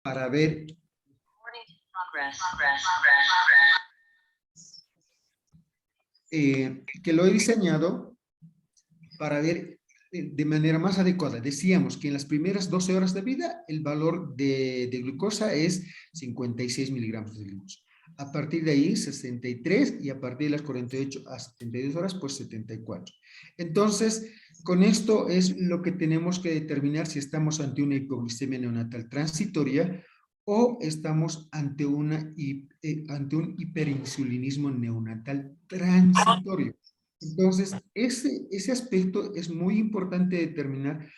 para ver que lo he diseñado para ver de manera más adecuada. Decíamos que en las primeras 12 horas de vida el valor de glucosa es 56 miligramos de glucosa. A partir de ahí 63 y a partir de las 48 a 72 horas pues 74. Entonces, con esto es lo que tenemos que determinar si estamos ante una hipoglicemia neonatal transitoria o estamos ante un hiperinsulinismo neonatal transitorio. Entonces, ese aspecto es muy importante determinar.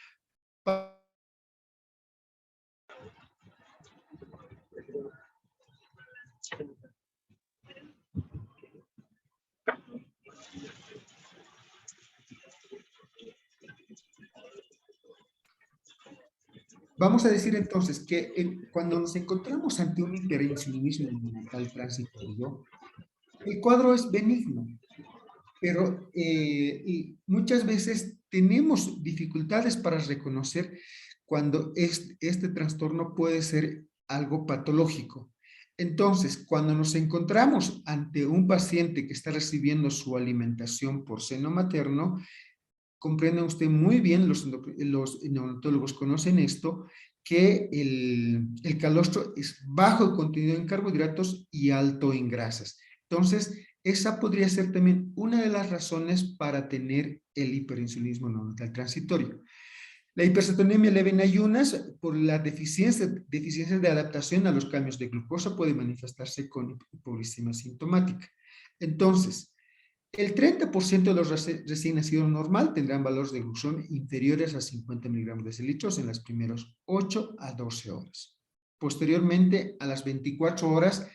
Vamos a decir entonces que cuando nos encontramos ante un hiperinsulinismo neonatal transitorio, el cuadro es benigno, pero y muchas veces tenemos dificultades para reconocer cuando este trastorno puede ser algo patológico. Entonces, cuando nos encontramos ante un paciente que está recibiendo su alimentación por seno materno, comprenda usted muy bien, los neonatólogos conocen esto, que el calostro es bajo en contenido en carbohidratos y alto en grasas. Entonces, esa podría ser también una de las razones para tener el hiperinsulinismo neonatal transitorio. La hipercetonemia leve en ayunas, por la deficiencia de adaptación a los cambios de glucosa, puede manifestarse con hipoglicemia sintomática. Entonces, el 30% de los recién nacidos normal tendrán valores de glucógeno inferiores a 50 miligramos de decilitros en las primeras 8 a 12 horas. Posteriormente, a las 24 horas,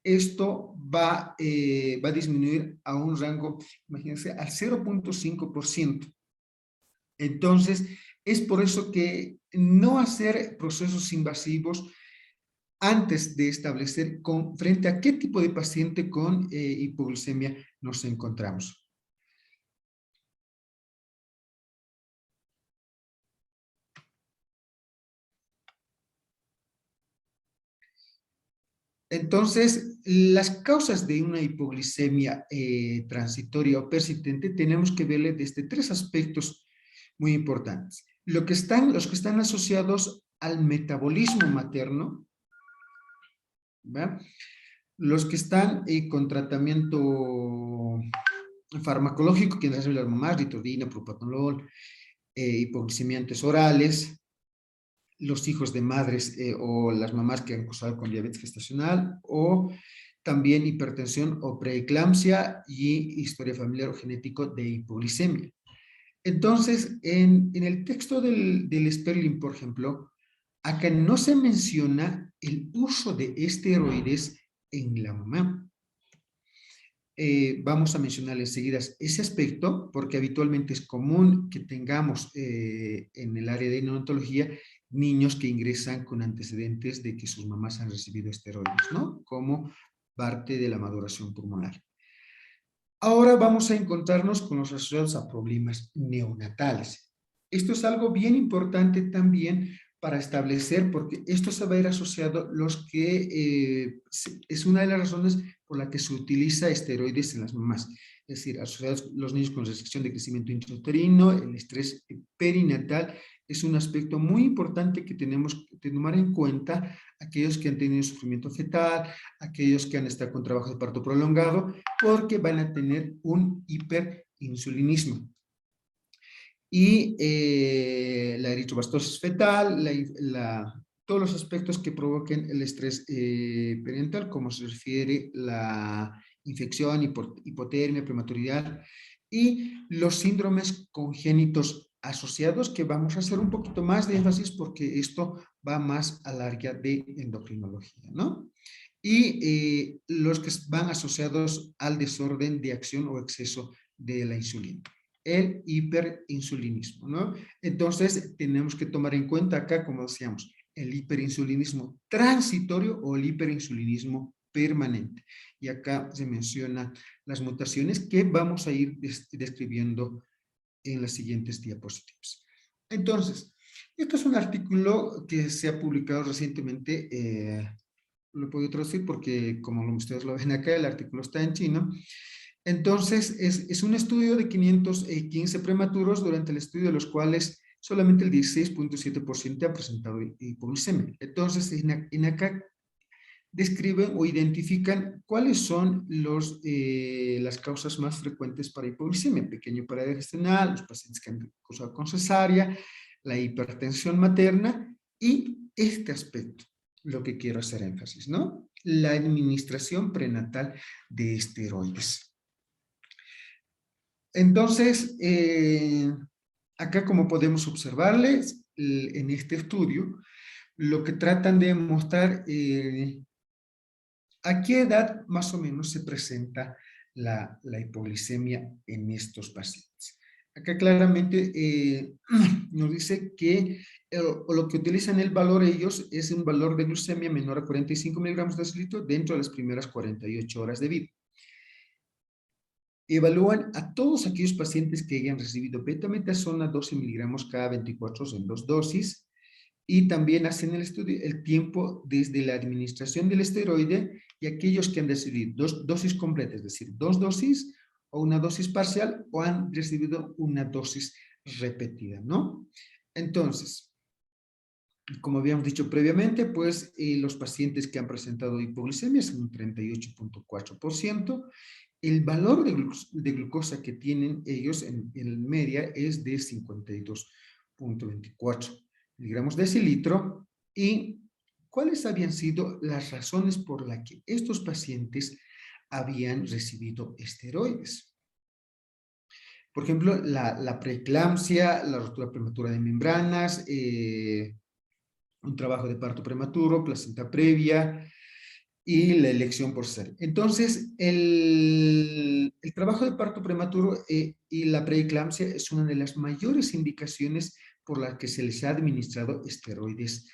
esto va a disminuir a un rango, imagínense, al 0.5%. Entonces, es por eso que no hacer procesos invasivos antes de establecer frente a qué tipo de paciente con hipoglucemia nos encontramos. Entonces, las causas de una hipoglicemia transitoria o persistente tenemos que verle desde tres aspectos muy importantes. Los que están asociados al metabolismo materno, ¿va? Los que están con tratamiento farmacológico, que reciben las mamás, ritodina, propanolol, hipoglicemiantes orales, los hijos de madres o las mamás que han cursado con diabetes gestacional, o también hipertensión o preeclampsia y historia familiar o genético de hipoglicemia. Entonces, en el texto del Sperling, por ejemplo, acá no se menciona el uso de esteroides en la mamá. Vamos a mencionar enseguida ese aspecto, porque habitualmente es común que tengamos en el área de neonatología niños que ingresan con antecedentes de que sus mamás han recibido esteroides, ¿no? Como parte de la maduración pulmonar. Ahora vamos a encontrarnos con los asociados a problemas neonatales. Esto es algo bien importante también para establecer, porque esto se va a ir asociado los que es una de las razones por la que se utiliza esteroides en las mamás, es decir, asociados los niños con restricción de crecimiento intrauterino, el estrés perinatal, es un aspecto muy importante que tenemos que tomar en cuenta aquellos que han tenido sufrimiento fetal, aquellos que han estado con trabajo de parto prolongado, porque van a tener un hiperinsulinismo. Y la eritrobastosis fetal, todos los aspectos que provoquen el estrés perinatal, como se refiere la infección, hipotermia, prematuridad, y los síndromes congénitos asociados, que vamos a hacer un poquito más de énfasis porque esto va más al área de endocrinología, ¿no? Y los que van asociados al desorden de acción o exceso de la insulina, el hiperinsulinismo, ¿no? Entonces, tenemos que tomar en cuenta acá, como decíamos, el hiperinsulinismo transitorio o el hiperinsulinismo permanente. Y acá se mencionan las mutaciones que vamos a ir describiendo en las siguientes diapositivas. Entonces, Esto es un artículo que se ha publicado recientemente, lo he podido traducir porque, como ustedes lo ven acá, el artículo está en chino. Entonces, es un estudio de 515 prematuros, durante el estudio de los cuales solamente el 16.7% ha presentado hipoglucemia. Entonces, en acá describen o identifican cuáles son las causas más frecuentes para hipoglucemia: pequeño paladar gestional, los pacientes que han causado con cesárea, la hipertensión materna y este aspecto, lo que quiero hacer énfasis, ¿no? La administración prenatal de esteroides. Entonces, acá como podemos observarles en este estudio, lo que tratan de mostrar a qué edad más o menos se presenta la hipoglicemia en estos pacientes. Acá claramente nos dice que lo que utilizan el valor ellos es un valor de glucemia menor a 45 miligramos de decilitro dentro de las primeras 48 horas de vida. Evalúan a todos aquellos pacientes que hayan recibido betametasona 12 miligramos cada 24 horas en 2 dosis, y también hacen el estudio el tiempo desde la administración del esteroide y aquellos que han recibido 2 dosis completas, es decir, 2 dosis o una dosis parcial, o han recibido una dosis repetida, ¿no? Entonces, como habíamos dicho previamente, pues los pacientes que han presentado hipoglucemia son un 38.4%. El valor de glucosa que tienen ellos en media es de 52.24 miligramos de decilitro. ¿Y cuáles habían sido las razones por las que estos pacientes habían recibido esteroides? Por ejemplo, la preeclampsia, la ruptura prematura de membranas, un trabajo de parto prematuro, placenta previa y la elección por cesárea. Entonces, el trabajo de parto prematuro y la preeclampsia es una de las mayores indicaciones por las que se les ha administrado esteroides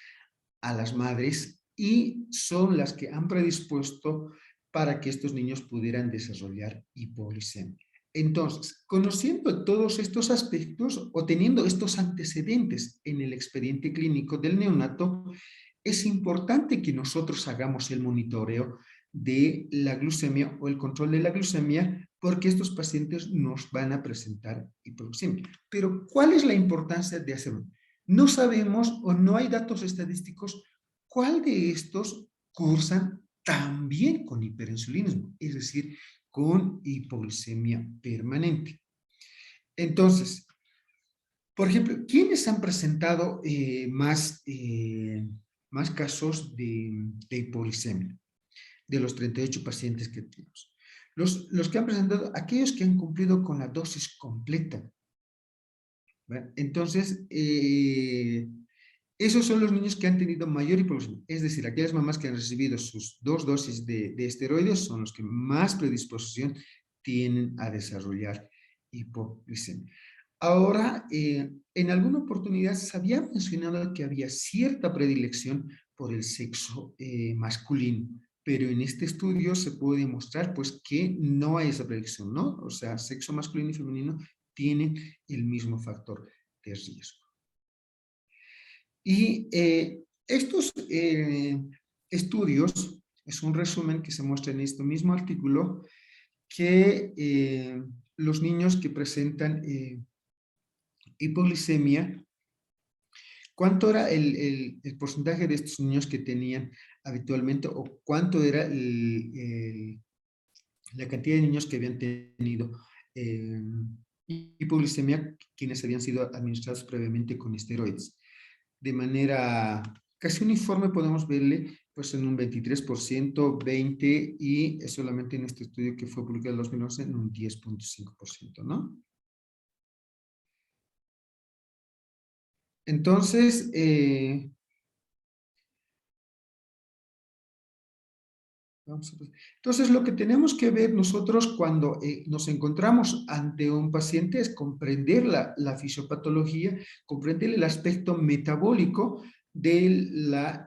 a las madres, y son las que han predispuesto para que estos niños pudieran desarrollar hipoglucemia. Entonces, conociendo todos estos aspectos o teniendo estos antecedentes en el expediente clínico del neonato, es importante que nosotros hagamos el monitoreo de la glucemia o el control de la glucemia, porque estos pacientes nos van a presentar hipoglucemia. Pero, ¿cuál es la importancia de hacerlo? No sabemos o no hay datos estadísticos cuál de estos cursan también con hiperinsulinismo, es decir, con hipoglucemia permanente. Entonces, por ejemplo, ¿quiénes han presentado más casos de hipoglucemia de los 38 pacientes que tenemos? Los que han presentado, aquellos que han cumplido con la dosis completa. ¿Verdad? Entonces, esos son los niños que han tenido mayor hipoglucemia, es decir, aquellas mamás que han recibido sus 2 dosis de esteroides son los que más predisposición tienen a desarrollar hipoglucemia. Ahora, en alguna oportunidad se había mencionado que había cierta predilección por el sexo masculino, pero en este estudio se puede demostrar pues que no hay esa predilección, ¿no? O sea, sexo masculino y femenino tienen el mismo factor de riesgo. Y estos estudios, es un resumen que se muestra en este mismo artículo, que los niños que presentan hipoglicemia, ¿cuánto era el porcentaje de estos niños que tenían habitualmente, o cuánto era la cantidad de niños que habían tenido hipoglicemia, quienes habían sido administrados previamente con esteroides? De manera casi uniforme podemos verle pues en un 23%, 20%, y solamente en este estudio que fue publicado en 2011 en un 10.5%, ¿no? Entonces, entonces, lo que tenemos que ver nosotros cuando nos encontramos ante un paciente es comprender la fisiopatología, comprender el aspecto metabólico de la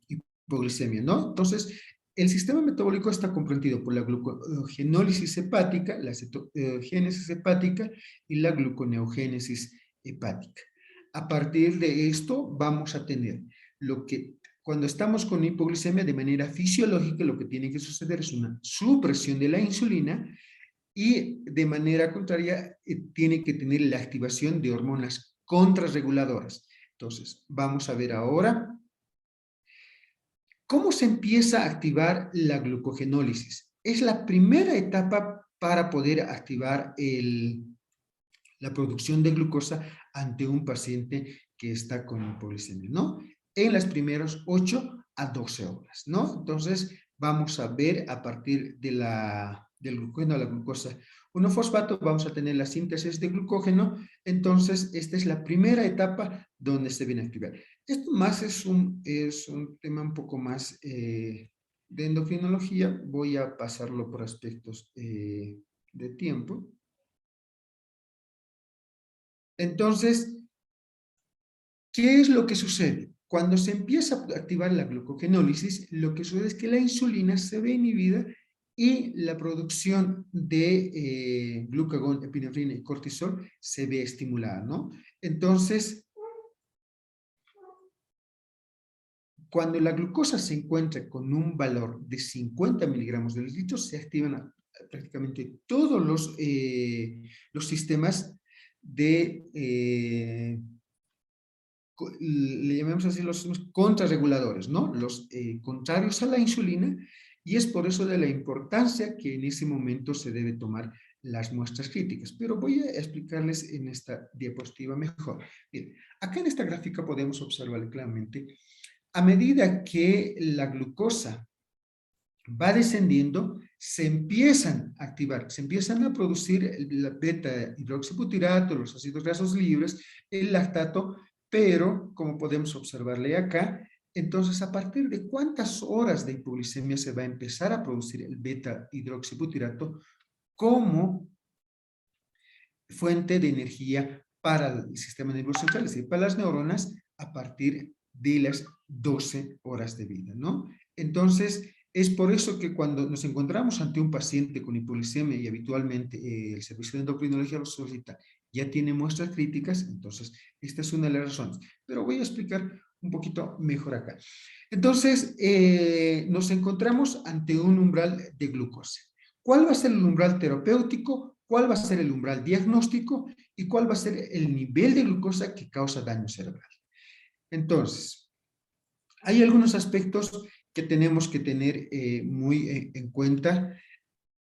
hipoglicemia, ¿no? Entonces, el sistema metabólico está comprendido por la glucogenólisis hepática, la cetogénesis hepática y la gluconeogénesis hepática. A partir de esto vamos a tener lo que, cuando estamos con hipoglucemia de manera fisiológica, lo que tiene que suceder es una supresión de la insulina y de manera contraria tiene que tener la activación de hormonas contrarreguladoras. Entonces, vamos a ver ahora cómo se empieza a activar la glucogenólisis. Es la primera etapa para poder activar la producción de glucosa ante un paciente que está con hipoglucemia, ¿no? En las primeras 8 a 12 horas, ¿no? Entonces, vamos a ver a partir de del glucógeno a la glucosa 1-fosfato, vamos a tener la síntesis de glucógeno, entonces esta es la primera etapa donde se viene a activar. Esto más es un tema un poco más de endocrinología, voy a pasarlo por aspectos de tiempo. Entonces, ¿qué es lo que sucede? Cuando se empieza a activar la glucogenólisis, lo que sucede es que la insulina se ve inhibida y la producción de glucagón, epinefrina y cortisol se ve estimulada, ¿no? Entonces, cuando la glucosa se encuentra con un valor de 50 miligramos de litro, se activan prácticamente todos los sistemas de le llamamos así los contrarreguladores, ¿no? Los contrarios a la insulina, y es por eso de la importancia que en ese momento se debe tomar las muestras críticas. Pero voy a explicarles en esta diapositiva mejor. Bien, acá en esta gráfica podemos observar claramente, a medida que la glucosa va descendiendo, se empiezan a activar, se empiezan a producir el beta hidroxibutirato, los ácidos grasos libres, el lactato, pero como podemos observarle acá, entonces a partir de cuántas horas de hipoglucemia se va a empezar a producir el beta hidroxibutirato como fuente de energía para el sistema nervioso central, es decir, para las neuronas a partir de las 12 horas de vida, ¿no? Entonces, es por eso que cuando nos encontramos ante un paciente con hipoglucemia y habitualmente el servicio de endocrinología lo solicita, ya tiene muestras críticas, entonces esta es una de las razones. Pero voy a explicar un poquito mejor acá. Entonces, nos encontramos ante un umbral de glucosa. ¿Cuál va a ser el umbral terapéutico? ¿Cuál va a ser el umbral diagnóstico? ¿Y cuál va a ser el nivel de glucosa que causa daño cerebral? Entonces, hay algunos aspectos que tenemos que tener muy en cuenta.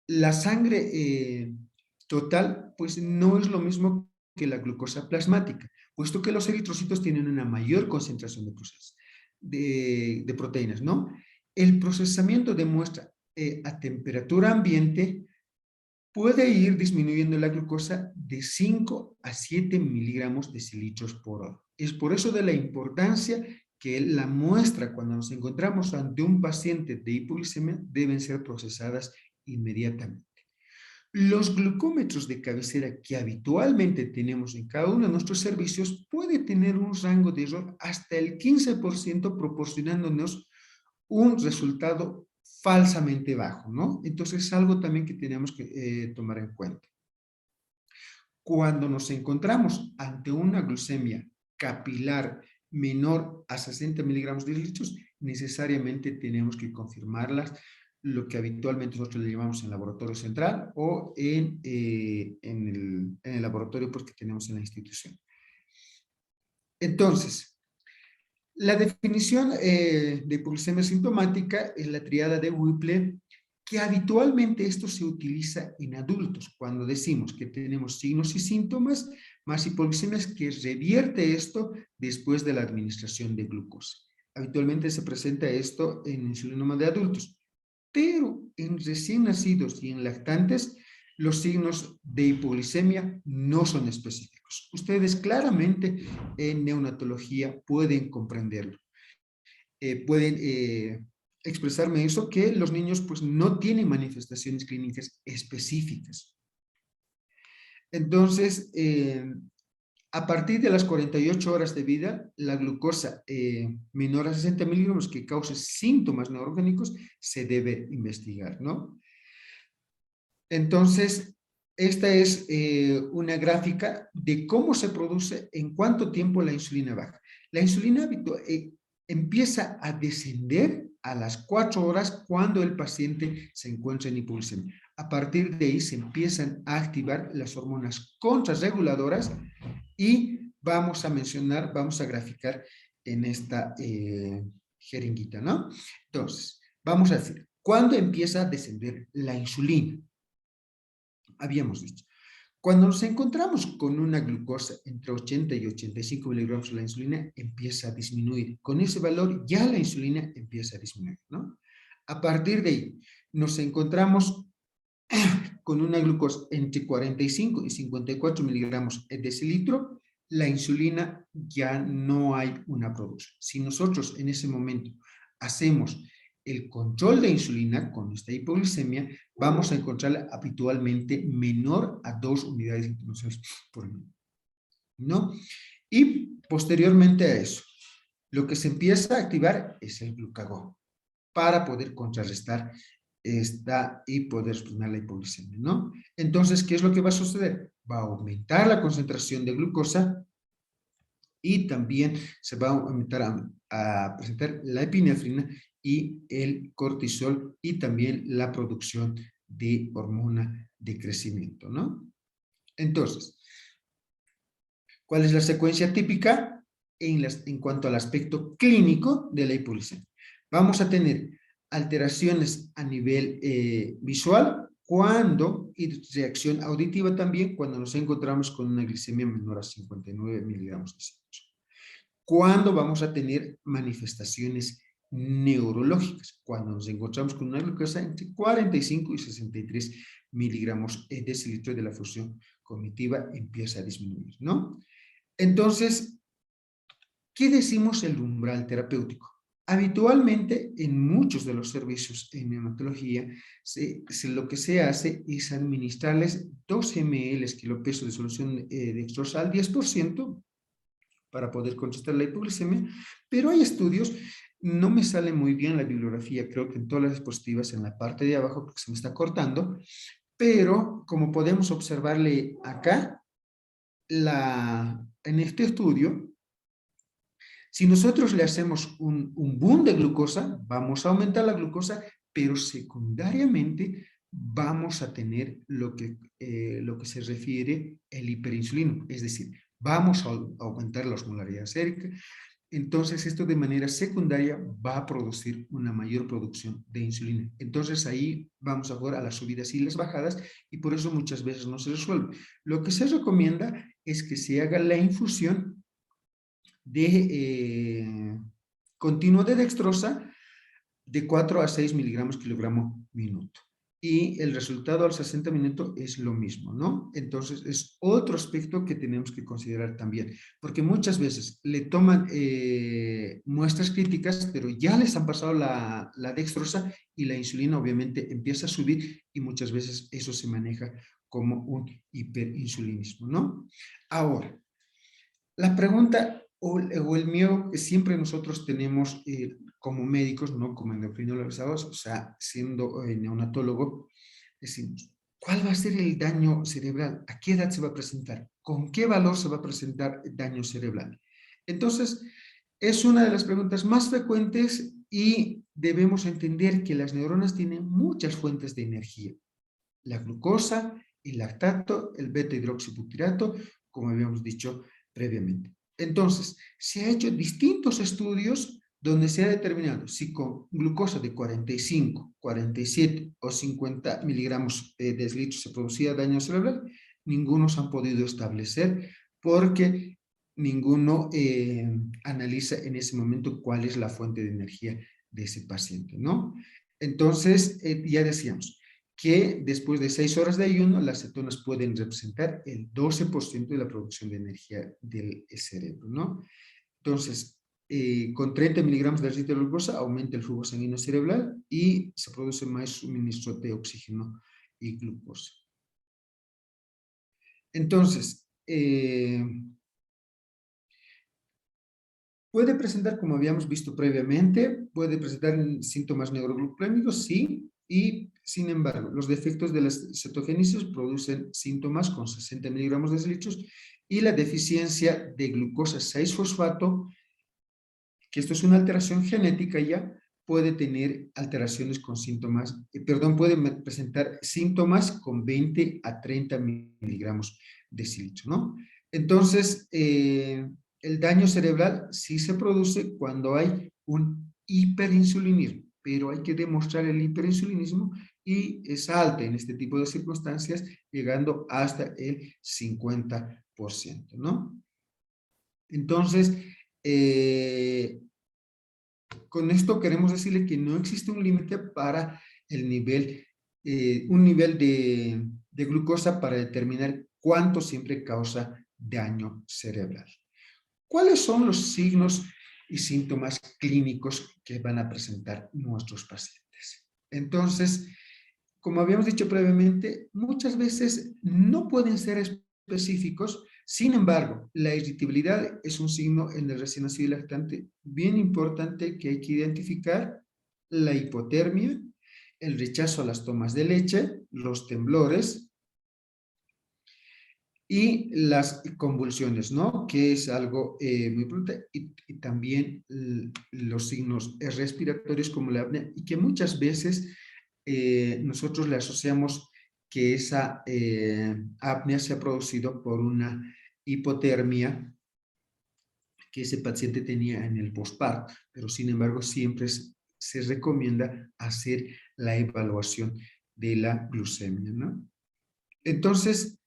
La sangre total, pues no es lo mismo que la glucosa plasmática, puesto que los eritrocitos tienen una mayor concentración de proteínas, ¿no? El procesamiento de muestra a temperatura ambiente puede ir disminuyendo la glucosa de 5 a 7 miligramos de decilitros por hora. Es por eso de la importancia que la muestra, cuando nos encontramos ante un paciente de hipoglucemia, deben ser procesadas inmediatamente. Los glucómetros de cabecera que habitualmente tenemos en cada uno de nuestros servicios puede tener un rango de error hasta el 15%, proporcionándonos un resultado falsamente bajo, ¿no? Entonces es algo también que tenemos que tomar en cuenta. Cuando nos encontramos ante una glucemia capilar menor a 60 miligramos de litros, necesariamente tenemos que confirmarlas, lo que habitualmente nosotros le llamamos en laboratorio central o en el laboratorio pues, que tenemos en la institución. Entonces, la definición de hipoglucemia sintomática es la triada de Whipple, que habitualmente esto se utiliza en adultos, cuando decimos que tenemos signos y síntomas, más hipoglucemias, que revierte esto después de la administración de glucosa. Habitualmente se presenta esto en insulinoma de adultos, pero en recién nacidos y en lactantes, los signos de hipoglucemia no son específicos. Ustedes claramente en neonatología pueden comprenderlo. Pueden expresarme eso, que los niños pues no tienen manifestaciones clínicas específicas. Entonces, a partir de las 48 horas de vida, la glucosa menor a 60 miligramos que cause síntomas neurogénicos se debe investigar, ¿no? Entonces, Esta es una gráfica de cómo se produce, en cuánto tiempo la insulina baja. La insulina empieza a descender a las 4 horas cuando el paciente se encuentra en hipoglucemia. A partir de ahí se empiezan a activar las hormonas contrarreguladoras y vamos a mencionar, vamos a graficar en esta jeringuita, ¿no? Entonces, vamos a decir, ¿cuándo empieza a descender la insulina? Habíamos dicho, cuando nos encontramos con una glucosa entre 80 y 85 miligramos, la insulina empieza a disminuir. Con ese valor ya la insulina empieza a disminuir, ¿no? A partir de ahí, nos encontramos con una glucosa entre 45 y 54 miligramos de decilitro, la insulina ya no hay una producción. Si nosotros en ese momento hacemos el control de insulina con esta hipoglucemia, vamos a encontrarla habitualmente menor a 2 unidades internacionales por minuto, ¿no? Y posteriormente a eso, lo que se empieza a activar es el glucagón para poder contrarrestar esta y poder frenar la hipoglucemia, ¿no? Entonces, ¿qué es lo que va a suceder? Va a aumentar la concentración de glucosa y también se va a aumentar a presentar la epinefrina y el cortisol y también la producción de hormona de crecimiento, ¿no? Entonces, ¿cuál es la secuencia típica en cuanto al aspecto clínico de la hipoglucemia? Vamos a tener alteraciones a nivel visual y reacción auditiva también cuando nos encontramos con una glicemia menor a 59 miligramos de azúcar. ¿Cuándo vamos a tener manifestaciones neurológicas? Cuando nos encontramos con una glucosa entre 45 y 63 miligramos de decilitro de la función cognitiva empieza a disminuir, ¿no? Entonces, ¿qué decimos el umbral terapéutico? Habitualmente, en muchos de los servicios en neonatología, lo que se hace es administrarles 2 ml kilopeso de solución dextrosa al 10% para poder contrastar la hipoglucemia, pero hay estudios, no me sale muy bien la bibliografía, creo que en todas las diapositivas, en la parte de abajo, porque se me está cortando, pero como podemos observarle acá, en este estudio, si nosotros le hacemos un boom de glucosa, vamos a aumentar la glucosa, pero secundariamente vamos a tener lo que se refiere el hiperinsulino, es decir, vamos a aumentar la osmolaridad sérica. Entonces, esto de manera secundaria va a producir una mayor producción de insulina. Entonces, ahí vamos a jugar a las subidas y las bajadas y por eso muchas veces no se resuelve. Lo que se recomienda es que se haga la infusión de continuo de dextrosa de 4 a 6 miligramos kilogramo minuto. Y el resultado al 60 minutos es lo mismo, ¿no? Entonces, es otro aspecto que tenemos que considerar también, porque muchas veces le toman muestras críticas, pero ya les han pasado la dextrosa y la insulina obviamente empieza a subir y muchas veces eso se maneja como un hiperinsulinismo, ¿no? Ahora, la pregunta o el miedo que siempre nosotros tenemos como médicos, no como endocrinólogos, o sea, siendo neonatólogo, decimos, ¿cuál va a ser el daño cerebral? ¿A qué edad se va a presentar? ¿Con qué valor se va a presentar el daño cerebral? Entonces, es una de las preguntas más frecuentes y debemos entender que las neuronas tienen muchas fuentes de energía. La glucosa, el lactato, el beta-hidroxibutirato, como habíamos dicho previamente. Entonces, se ha hecho distintos estudios donde se ha determinado si con glucosa de 45, 47 o 50 miligramos de decilitro se producía daño cerebral. Ninguno se han podido establecer porque ninguno analiza en ese momento cuál es la fuente de energía de ese paciente, ¿no? Entonces, ya decíamos, que después de 6 horas de ayuno, las cetonas pueden representar el 12% de la producción de energía del cerebro, ¿no? Entonces, con 30 miligramos de aceite de glucosa aumenta el flujo sanguíneo cerebral y se produce más suministro de oxígeno y glucosa. Entonces, Puede presentar, como habíamos visto previamente, puede presentar síntomas neuroglucémicos, sí, y sin embargo, los defectos de la cetogénesis producen síntomas con 60 miligramos de litros y la deficiencia de glucosa 6-fosfato, que esto es una alteración genética ya, puede tener alteraciones con síntomas, perdón, puede presentar síntomas con 20 a 30 miligramos de litro, ¿no? Entonces, el daño cerebral sí se produce cuando hay un hiperinsulinismo, pero hay que demostrar el hiperinsulinismo y es alta en este tipo de circunstancias, llegando hasta el 50%, ¿no? Entonces, eh, con esto queremos decirle que no existe un límite para el nivel, un nivel de glucosa para determinar cuánto siempre causa daño cerebral. ¿Cuáles son los signos y síntomas clínicos que van a presentar nuestros pacientes? Entonces, como habíamos dicho previamente, muchas veces no pueden ser específicos. Sin embargo, la irritabilidad es un signo en el recién nacido y lactante bien importante que hay que identificar. La hipotermia, el rechazo a las tomas de leche, los temblores y las convulsiones, ¿no? Que es algo muy importante. Y también los signos respiratorios como la apnea y que muchas veces nosotros le asociamos que esa apnea se ha producido por una hipotermia que ese paciente tenía en el posparto, pero sin embargo siempre se recomienda hacer la evaluación de la glucemia, ¿no? Entonces,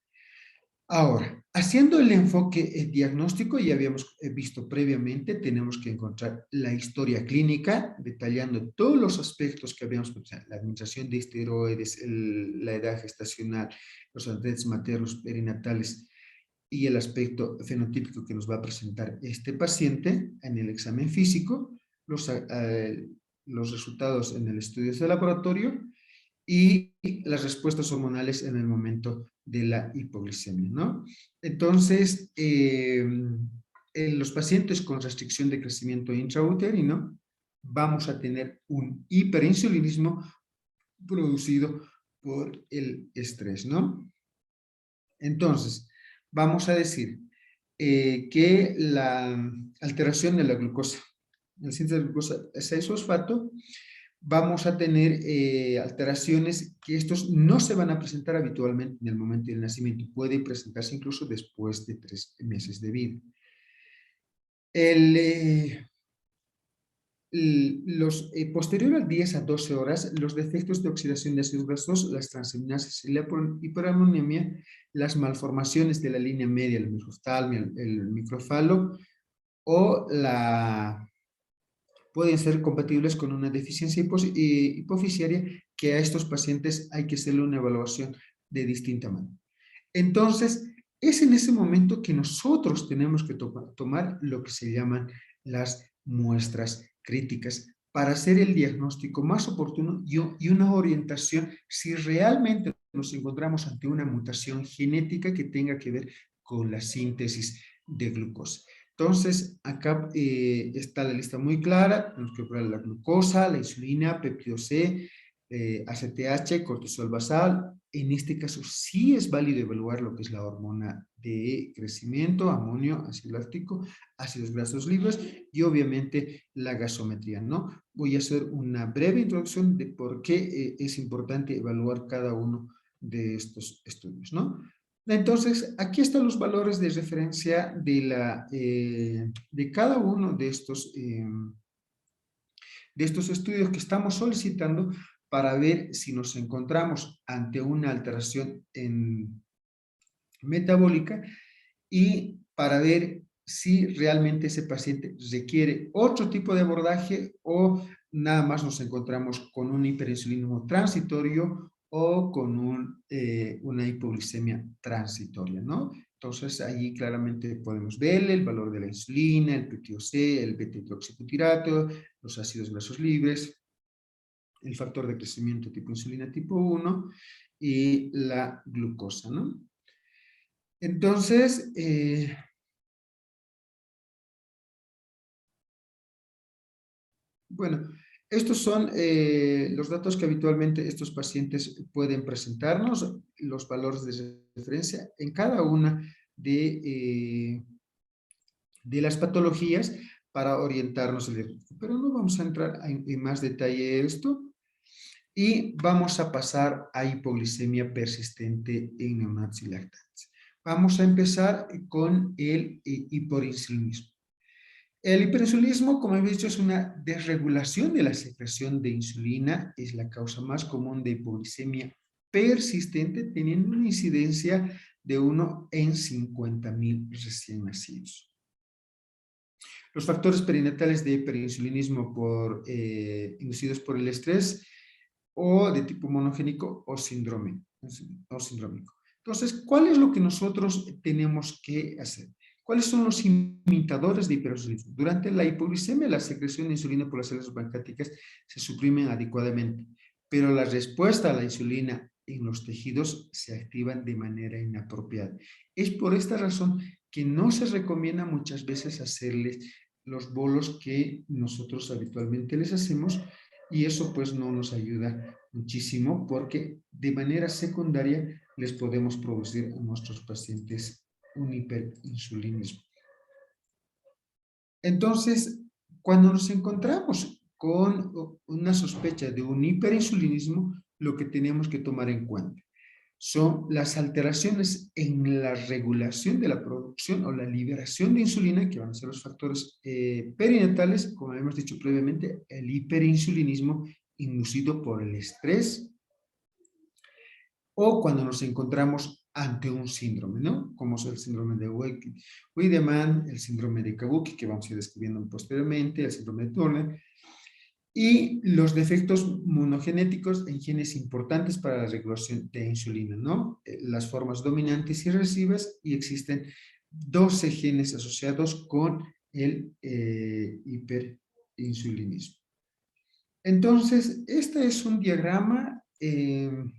ahora, haciendo el enfoque diagnóstico, ya habíamos visto previamente, tenemos que encontrar la historia clínica, detallando todos los aspectos que habíamos visto, la administración de esteroides, la edad gestacional, los antecedentes maternos perinatales y el aspecto fenotípico que nos va a presentar este paciente en el examen físico, los resultados en el estudio de laboratorio y las respuestas hormonales en el momento de la hipoglicemia, ¿no? Entonces, en los pacientes con restricción de crecimiento intrauterino, vamos a tener un hiperinsulinismo producido por el estrés, ¿no? Entonces, vamos a decir que la alteración de la glucosa, el síntoma de glucosa 6-fosfato, vamos a tener alteraciones que estos no se van a presentar habitualmente en el momento del nacimiento, puede presentarse incluso después de 3 meses de vida. Posterior a 10 a 12 horas, los defectos de oxidación de ácidos grasos, las transaminasas y la hiperammonemia, las malformaciones de la línea media, el microftalmia, el microfalo, o pueden ser compatibles con una deficiencia hipofisiaria que a estos pacientes hay que hacerle una evaluación de distinta manera. Entonces, es en ese momento que nosotros tenemos que tomar lo que se llaman las muestras críticas para hacer el diagnóstico más oportuno y una orientación si realmente nos encontramos ante una mutación genética que tenga que ver con la síntesis de glucosa. Entonces, acá está la lista muy clara, tenemos que probar la glucosa, la insulina, péptido C, ACTH, cortisol basal. En este caso sí es válido evaluar lo que es la hormona de crecimiento, amonio, ácido láctico, ácidos grasos libres y obviamente la gasometría, ¿no? Voy a hacer una breve introducción de por qué es importante evaluar cada uno de estos estudios, ¿no? Entonces, aquí están los valores de referencia de cada uno de estos estudios que estamos solicitando para ver si nos encontramos ante una alteración metabólica y para ver si realmente ese paciente requiere otro tipo de abordaje o nada más nos encontramos con un hiperinsulinismo transitorio o con una hipoglicemia transitoria, ¿no? Entonces, ahí claramente podemos ver el valor de la insulina, el péptido C, el beta-hidroxibutirato, los ácidos grasos libres, el factor de crecimiento tipo insulina tipo 1 y la glucosa, ¿no? Entonces, Bueno, estos son los datos que habitualmente estos pacientes pueden presentarnos, los valores de referencia en cada una de las patologías para orientarnos el diagnóstico. Pero no vamos a entrar en más detalle en esto y vamos a pasar a hipoglicemia persistente en neonatos y lactantes. Vamos a empezar con el hiperinsulinismo. El hiperinsulinismo, como he dicho, es una desregulación de la secreción de insulina, es la causa más común de hipoglicemia persistente, teniendo una incidencia de 1 en 50,000 recién nacidos. Los factores perinatales de hiperinsulinismo inducidos por el estrés o de tipo monogénico o síndrómico. Entonces, ¿cuál es lo que nosotros tenemos que hacer? ¿Cuáles son los imitadores de hiperinsulinismo? Durante la hipoglicemia, la secreción de insulina por las células pancreáticas se suprimen adecuadamente, pero la respuesta a la insulina en los tejidos se activan de manera inapropiada. Es por esta razón que no se recomienda muchas veces hacerles los bolos que nosotros habitualmente les hacemos, y eso pues no nos ayuda muchísimo porque de manera secundaria les podemos producir a nuestros pacientes un hiperinsulinismo. Entonces, cuando nos encontramos con una sospecha de un hiperinsulinismo, lo que tenemos que tomar en cuenta son las alteraciones en la regulación de la producción o la liberación de insulina, que van a ser los factores perinatales, como hemos dicho previamente, el hiperinsulinismo inducido por el estrés, o cuando nos encontramos ante un síndrome, ¿no? Como es el síndrome de Wiedemann, el síndrome de Kabuki, que vamos a ir describiendo posteriormente, el síndrome de Turner, y los defectos monogenéticos en genes importantes para la regulación de insulina, ¿no? Las formas dominantes y recesivas, y existen 12 genes asociados con el hiperinsulinismo. Entonces, este es un diagrama, el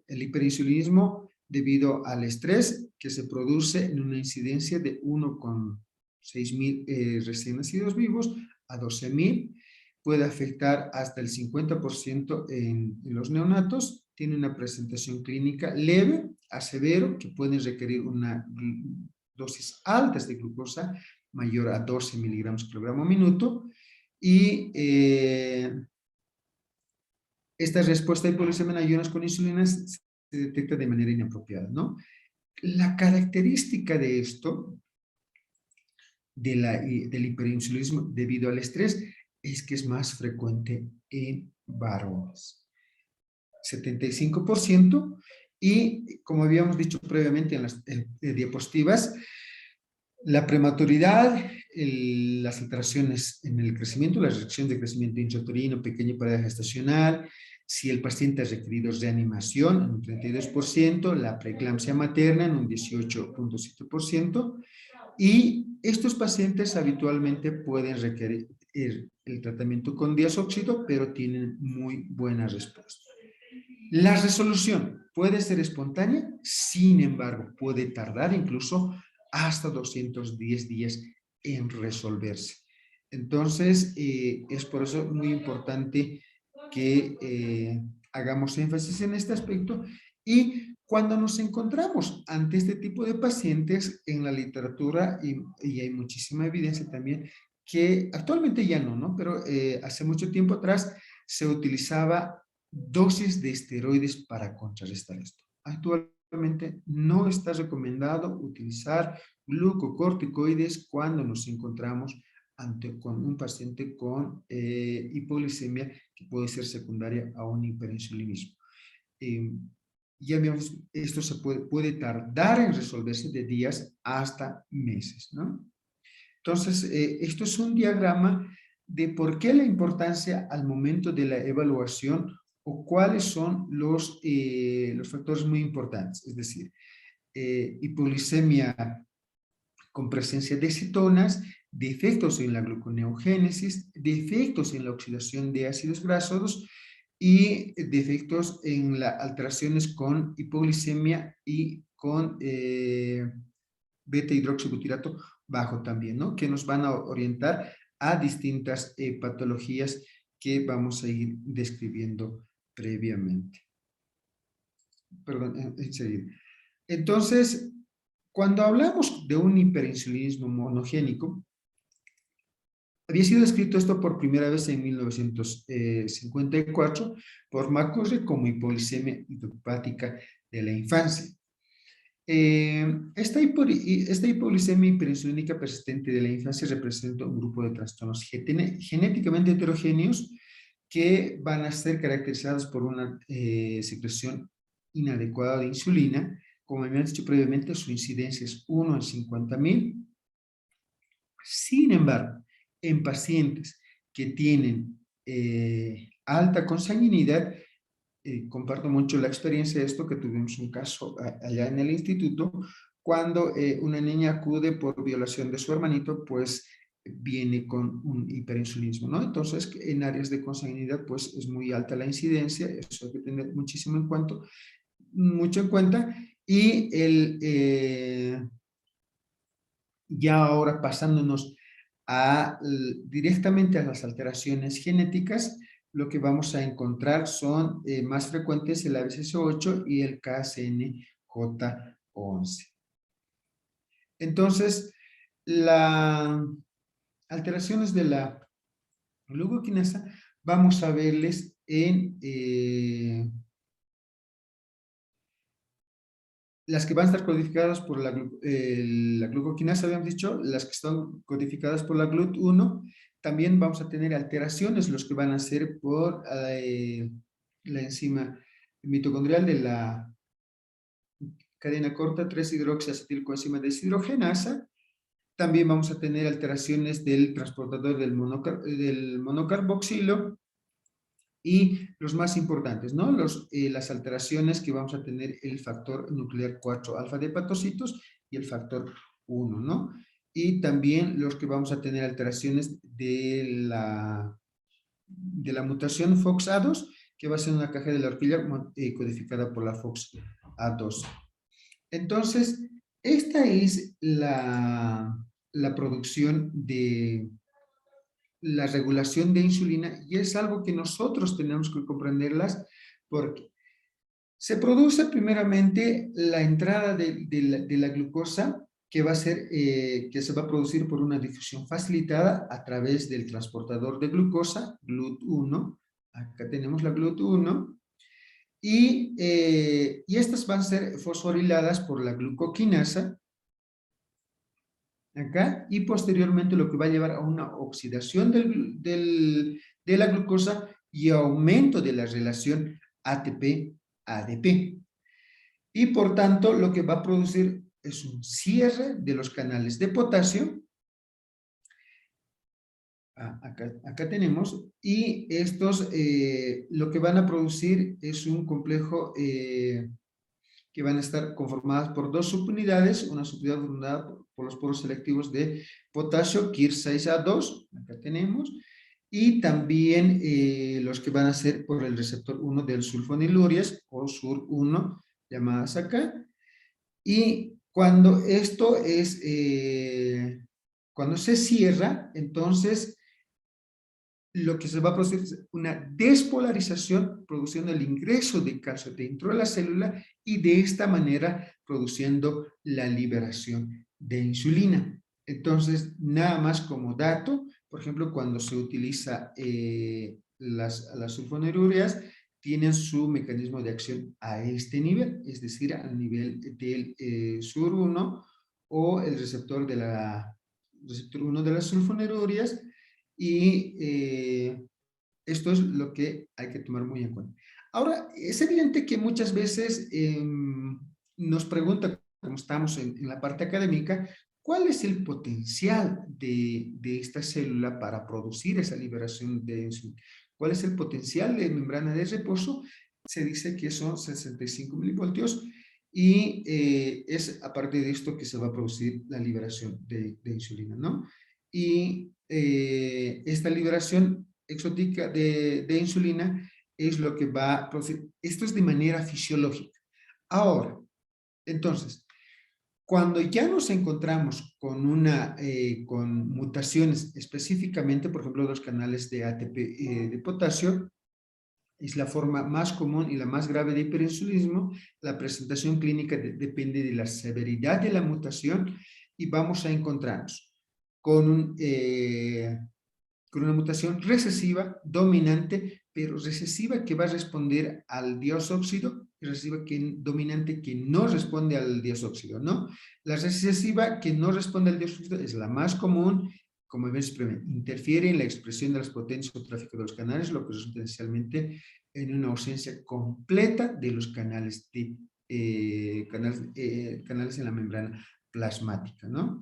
hiperinsulinismo debido al estrés que se produce en una incidencia de 1,6 recién nacidos vivos a 12,000, puede afectar hasta el 50% en los neonatos, tiene una presentación clínica leve a severo, que pueden requerir una dosis altas de glucosa mayor a 12 miligramos por gramo minuto, y esta respuesta de hipoglicemia en ayunas con insulina se detecta de manera inapropiada, ¿no? La característica de esto, del hiperinsulinismo debido al estrés, es que es más frecuente en varones. 75%, y como habíamos dicho previamente en las diapositivas, la prematuridad, las alteraciones en el crecimiento, la restricción de crecimiento intrauterino, pequeña parada gestacional, si el paciente ha requerido reanimación en un 32%, la preeclampsia materna en un 18,7%, y estos pacientes habitualmente pueden requerir el tratamiento con diazóxido, pero tienen muy buena respuesta. La resolución puede ser espontánea, sin embargo, puede tardar incluso hasta 210 días en resolverse. Entonces, es por eso muy importante que hagamos énfasis en este aspecto, y cuando nos encontramos ante este tipo de pacientes en la literatura, y hay muchísima evidencia también, que actualmente ya no, pero hace mucho tiempo atrás se utilizaba dosis de esteroides para contrarrestar esto. Actualmente no está recomendado utilizar glucocorticoides cuando nos encontramos con un paciente con hipoglicemia que puede ser secundaria a un hiperinsulinismo. Ya vemos, esto se puede tardar en resolverse de días hasta meses, ¿no? Entonces, esto es un diagrama de por qué la importancia al momento de la evaluación, o cuáles son los factores muy importantes, es decir, hipoglicemia con presencia de cetonas, defectos en la gluconeogénesis, defectos en la oxidación de ácidos grasos, y defectos en las alteraciones con hipoglicemia y con beta hidroxibutirato bajo también, ¿no? Que nos van a orientar a distintas patologías que vamos a ir describiendo previamente. Perdón, enseguida. Entonces, cuando hablamos de un hiperinsulinismo monogénico, había sido descrito esto por primera vez en 1954 por McCurry como hipoglicemia idiopática de la infancia. Esta hipoglicemia hiperinsulínica persistente de la infancia representa un grupo de trastornos genéticamente heterogéneos que van a ser caracterizados por una secreción inadecuada de insulina. Como me han dicho previamente, su incidencia es 1 en 50.000. Sin embargo, en pacientes que tienen alta consanguinidad, comparto mucho la experiencia de esto, que tuvimos un caso allá en el instituto, cuando una niña acude por violación de su hermanito, pues viene con un hiperinsulinismo, ¿no? Entonces, en áreas de consanguinidad, pues es muy alta la incidencia, eso hay que tener muchísimo mucho en cuenta, y ya ahora pasándonos directamente a las alteraciones genéticas, lo que vamos a encontrar son más frecuentes el ABCC8 y el KSNJ11. Entonces, las alteraciones de la glucokinasa vamos a verles en las que van a estar codificadas por la glucokinasa, habíamos dicho, las que están codificadas por la GLUT1, también vamos a tener alteraciones, los que van a ser por la enzima mitocondrial de la cadena corta 3-hidroxiacetilcoenzima deshidrogenasa. También vamos a tener alteraciones del transportador del monocarboxilo. Y los más importantes, ¿no? Las alteraciones que vamos a tener el factor nuclear 4 alfa de hepatocitos y el factor 1, ¿no? Y también los que vamos a tener alteraciones de la mutación FOXA2, que va a ser una caja de la horquilla codificada por la FOXA2. Entonces, esta es la producción de la regulación de insulina, y es algo que nosotros tenemos que comprenderlas, porque se produce primeramente la entrada de la glucosa, que va a ser, que se va a producir por una difusión facilitada a través del transportador de glucosa, GLUT1. Acá tenemos la GLUT1, y estas van a ser fosforiladas por la glucokinasa, acá, y posteriormente lo que va a llevar a una oxidación de la glucosa y aumento de la relación ATP-ADP. Y por tanto, lo que va a producir es un cierre de los canales de potasio. Acá tenemos, y estos lo que van a producir es un complejo que van a estar conformadas por dos subunidades, una subunidad formada por los poros selectivos de potasio, KIR6A2, acá tenemos, y también los que van a ser por el receptor 1 del sulfonilureas, o SUR1, llamadas acá. Y cuando esto es, cuando se cierra, entonces lo que se va a producir es una despolarización, produciendo el ingreso de calcio dentro de la célula, y de esta manera produciendo la liberación de insulina. Entonces, nada más como dato, por ejemplo, cuando se utiliza las sulfonilureas, tienen su mecanismo de acción a este nivel, es decir, al nivel del SUR1 o el receptor 1 de las sulfonilureas, y esto es lo que hay que tomar muy en cuenta. Ahora, es evidente que muchas veces nos preguntan, como estamos en la parte académica, ¿cuál es el potencial de esta célula para producir esa liberación de insulina? ¿Cuál es el potencial de membrana de reposo? Se dice que son 65 milivoltios, y es a partir de esto que se va a producir la liberación de insulina, ¿no? Y esta liberación exótica de insulina es lo que va a producir. Esto es de manera fisiológica. Ahora, entonces, Cuando ya nos encontramos con mutaciones específicamente, por ejemplo, los canales de ATP de potasio, es la forma más común y la más grave de hiperinsulinismo. La presentación clínica depende de la severidad de la mutación y vamos a encontrarnos con, con una mutación recesiva, dominante, pero recesiva que va a responder al diosóxido, y recesiva dominante que no responde al diosóxido, ¿no? La recesiva que no responde al diosóxido es la más común, como ven, interfiere en la expresión de las potencias o tráfico de los canales, lo que resulta esencialmente en una ausencia completa de los canales, canales en la membrana plasmática, ¿no?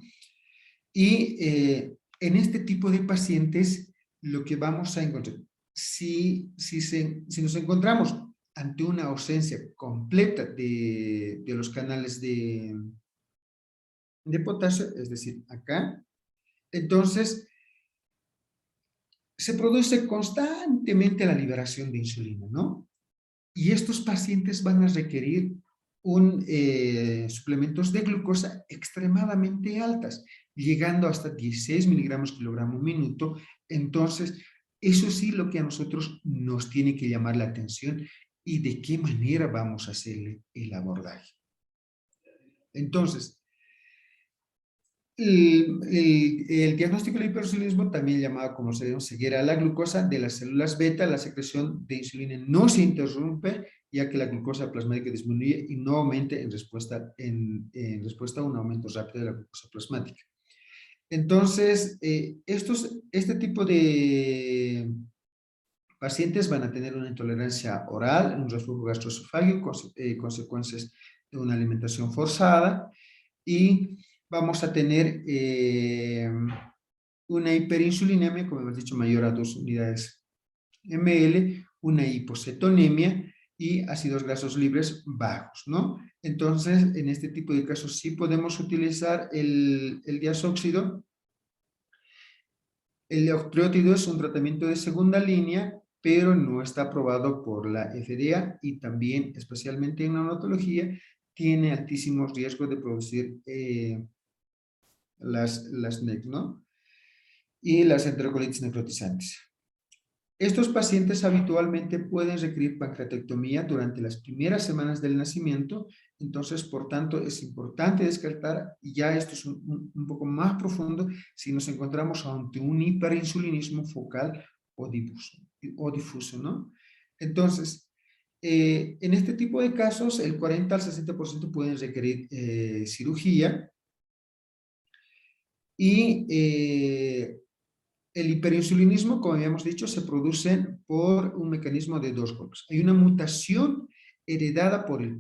Y en este tipo de pacientes, lo que vamos a encontrar, si nos encontramos ante una ausencia completa de los canales de potasio, es decir, acá, entonces se produce constantemente la liberación de insulina, ¿no? Y estos pacientes van a requerir suplementos de glucosa extremadamente altas, llegando hasta 16 miligramos kilogramo minuto. Entonces, eso sí lo que a nosotros nos tiene que llamar la atención y de qué manera vamos a hacerle el abordaje. Entonces, el diagnóstico del hipersulinismo, también llamado como se llama ceguera a la glucosa de las células beta, la secreción de insulina no se interrumpe, ya que la glucosa plasmática disminuye y no aumenta en respuesta a un aumento rápido de la glucosa plasmática. Entonces, este tipo de pacientes van a tener una intolerancia oral, un reflujo gastroesofágico, consecuencias de una alimentación forzada, y vamos a tener una hiperinsulinemia, como hemos dicho, mayor a 2 unidades ml, una hipocetonemia y ácidos grasos libres bajos, ¿no? Entonces, en este tipo de casos sí podemos utilizar el diazóxido. El octreótido es un tratamiento de segunda línea, pero no está aprobado por la FDA y también, especialmente en neonatología, tiene altísimos riesgos de producir las NEC, ¿no? Y las enterocolitis necrotizantes. Estos pacientes habitualmente pueden requerir pancreatectomía durante las primeras semanas del nacimiento, entonces, por tanto, es importante descartar, y ya esto es un poco más profundo, si nos encontramos ante un hiperinsulinismo focal o difuso, ¿no? Entonces, en este tipo de casos, el 40 al 60% pueden requerir cirugía, y el hiperinsulinismo, como habíamos dicho, se produce por un mecanismo de dos golpes. Hay una mutación heredada por el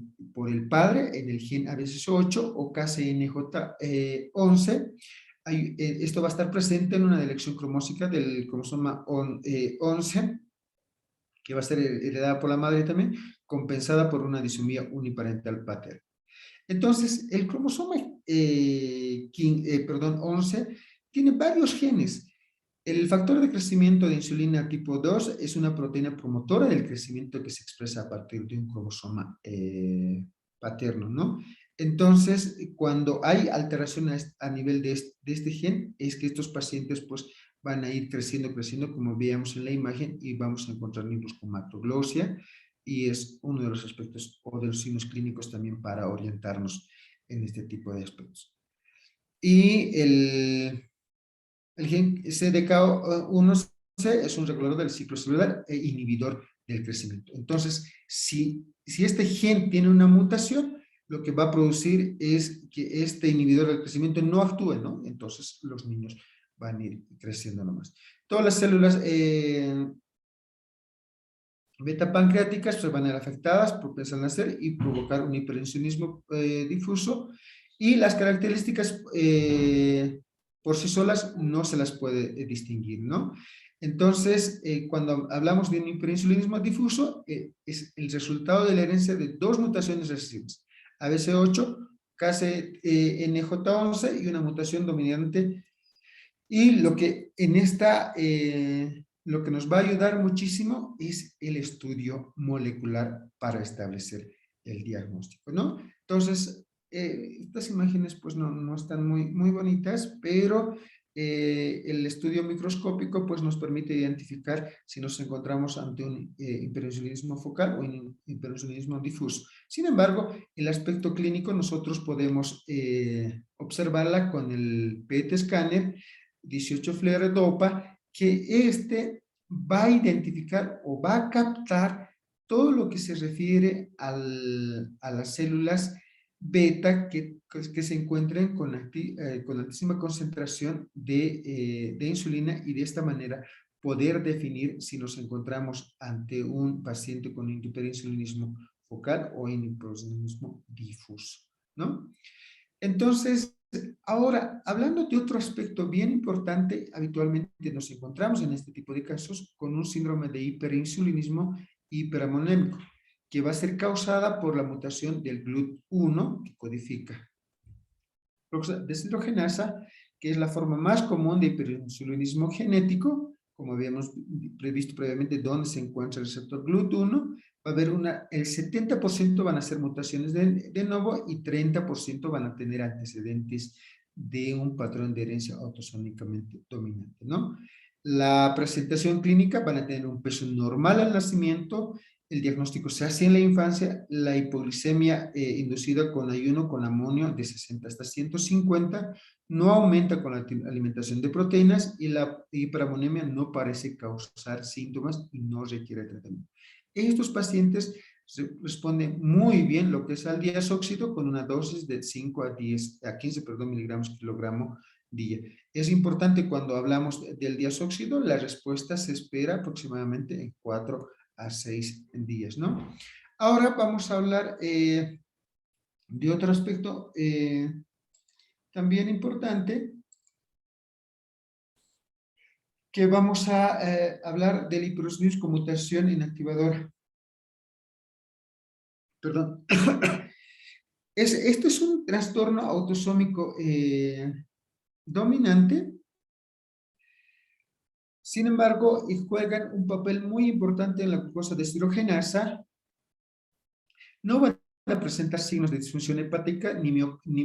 padre en el gen ABCC8 o KCNJ11. Esto va a estar presente en una delección cromósica del cromosoma 11, que va a ser heredada por la madre también, compensada por una disomía uniparental paterna. Entonces, el cromosoma 11 tiene varios genes. El factor de crecimiento de insulina tipo 2 es una proteína promotora del crecimiento que se expresa a partir de un cromosoma paterno, ¿no? Entonces, cuando hay alteraciones a nivel de este gen, es que estos pacientes pues van a ir creciendo, como veíamos en la imagen, y vamos a encontrar niños con macroglosia, y es uno de los aspectos o de los signos clínicos también para orientarnos en este tipo de aspectos. Y el gen CDK1C es un regulador del ciclo celular e inhibidor del crecimiento. Entonces, si este gen tiene una mutación, lo que va a producir es que este inhibidor del crecimiento no actúe, ¿no? Entonces, los niños van a ir creciendo nomás. Todas las células beta pancreáticas pues, van a ser afectadas, propensas a nacer y provocar un hiperinsulinismo difuso, y las características por sí solas no se las puede distinguir, ¿no? Entonces, cuando hablamos de un hiperinsulinismo difuso, es el resultado de la herencia de dos mutaciones recesivas, ABC8, KCNJ11 y una mutación dominante. Y lo que en lo que nos va a ayudar muchísimo es el estudio molecular para establecer el diagnóstico, ¿no? Entonces, Estas imágenes pues no están muy bonitas, pero el estudio microscópico pues nos permite identificar si nos encontramos ante un hiperinsulinismo focal o un hiperinsulinismo difuso. Sin embargo, el aspecto clínico nosotros podemos observarla con el PET scanner 18-FLR-DOPA, que va a identificar o va a captar todo lo que se refiere a las células beta que se encuentren con altísima concentración de insulina, y de esta manera poder definir si nos encontramos ante un paciente con hiperinsulinismo focal o hiperinsulinismo difuso, ¿no? Entonces, ahora, hablando de otro aspecto bien importante, habitualmente nos encontramos en este tipo de casos con un síndrome de hiperinsulinismo hiperamonémico, que va a ser causada por la mutación del GLUT1, que codifica deshidrogenasa, que es la forma más común de hiperinsulinismo genético, como habíamos previsto previamente, donde se encuentra el receptor GLUT1. Va a haber el 70% van a ser mutaciones de nuevo y 30% van a tener antecedentes de un patrón de herencia autosómicamente dominante, ¿no? La presentación clínica van a tener un peso normal al nacimiento. El diagnóstico se hace en la infancia. La hipoglicemia inducida con ayuno con amonio de 60 hasta 150 no aumenta con la alimentación de proteínas, y la hiperamonemia no parece causar síntomas y no requiere tratamiento. Estos pacientes responden muy bien lo que es al diazóxido, con una dosis de 5 a 15 miligramos kilogramo día. Es importante cuando hablamos del diazóxido, la respuesta se espera aproximadamente en 4 a 6 días, ¿no? Ahora vamos a hablar de otro aspecto también importante, que vamos a hablar del hiperosmosis con mutación inactivadora. Perdón. Esto es un trastorno autosómico dominante. Sin embargo, juegan un papel muy importante en la glucosa deshidrogenasa. No van a presentar signos de disfunción hepática, ni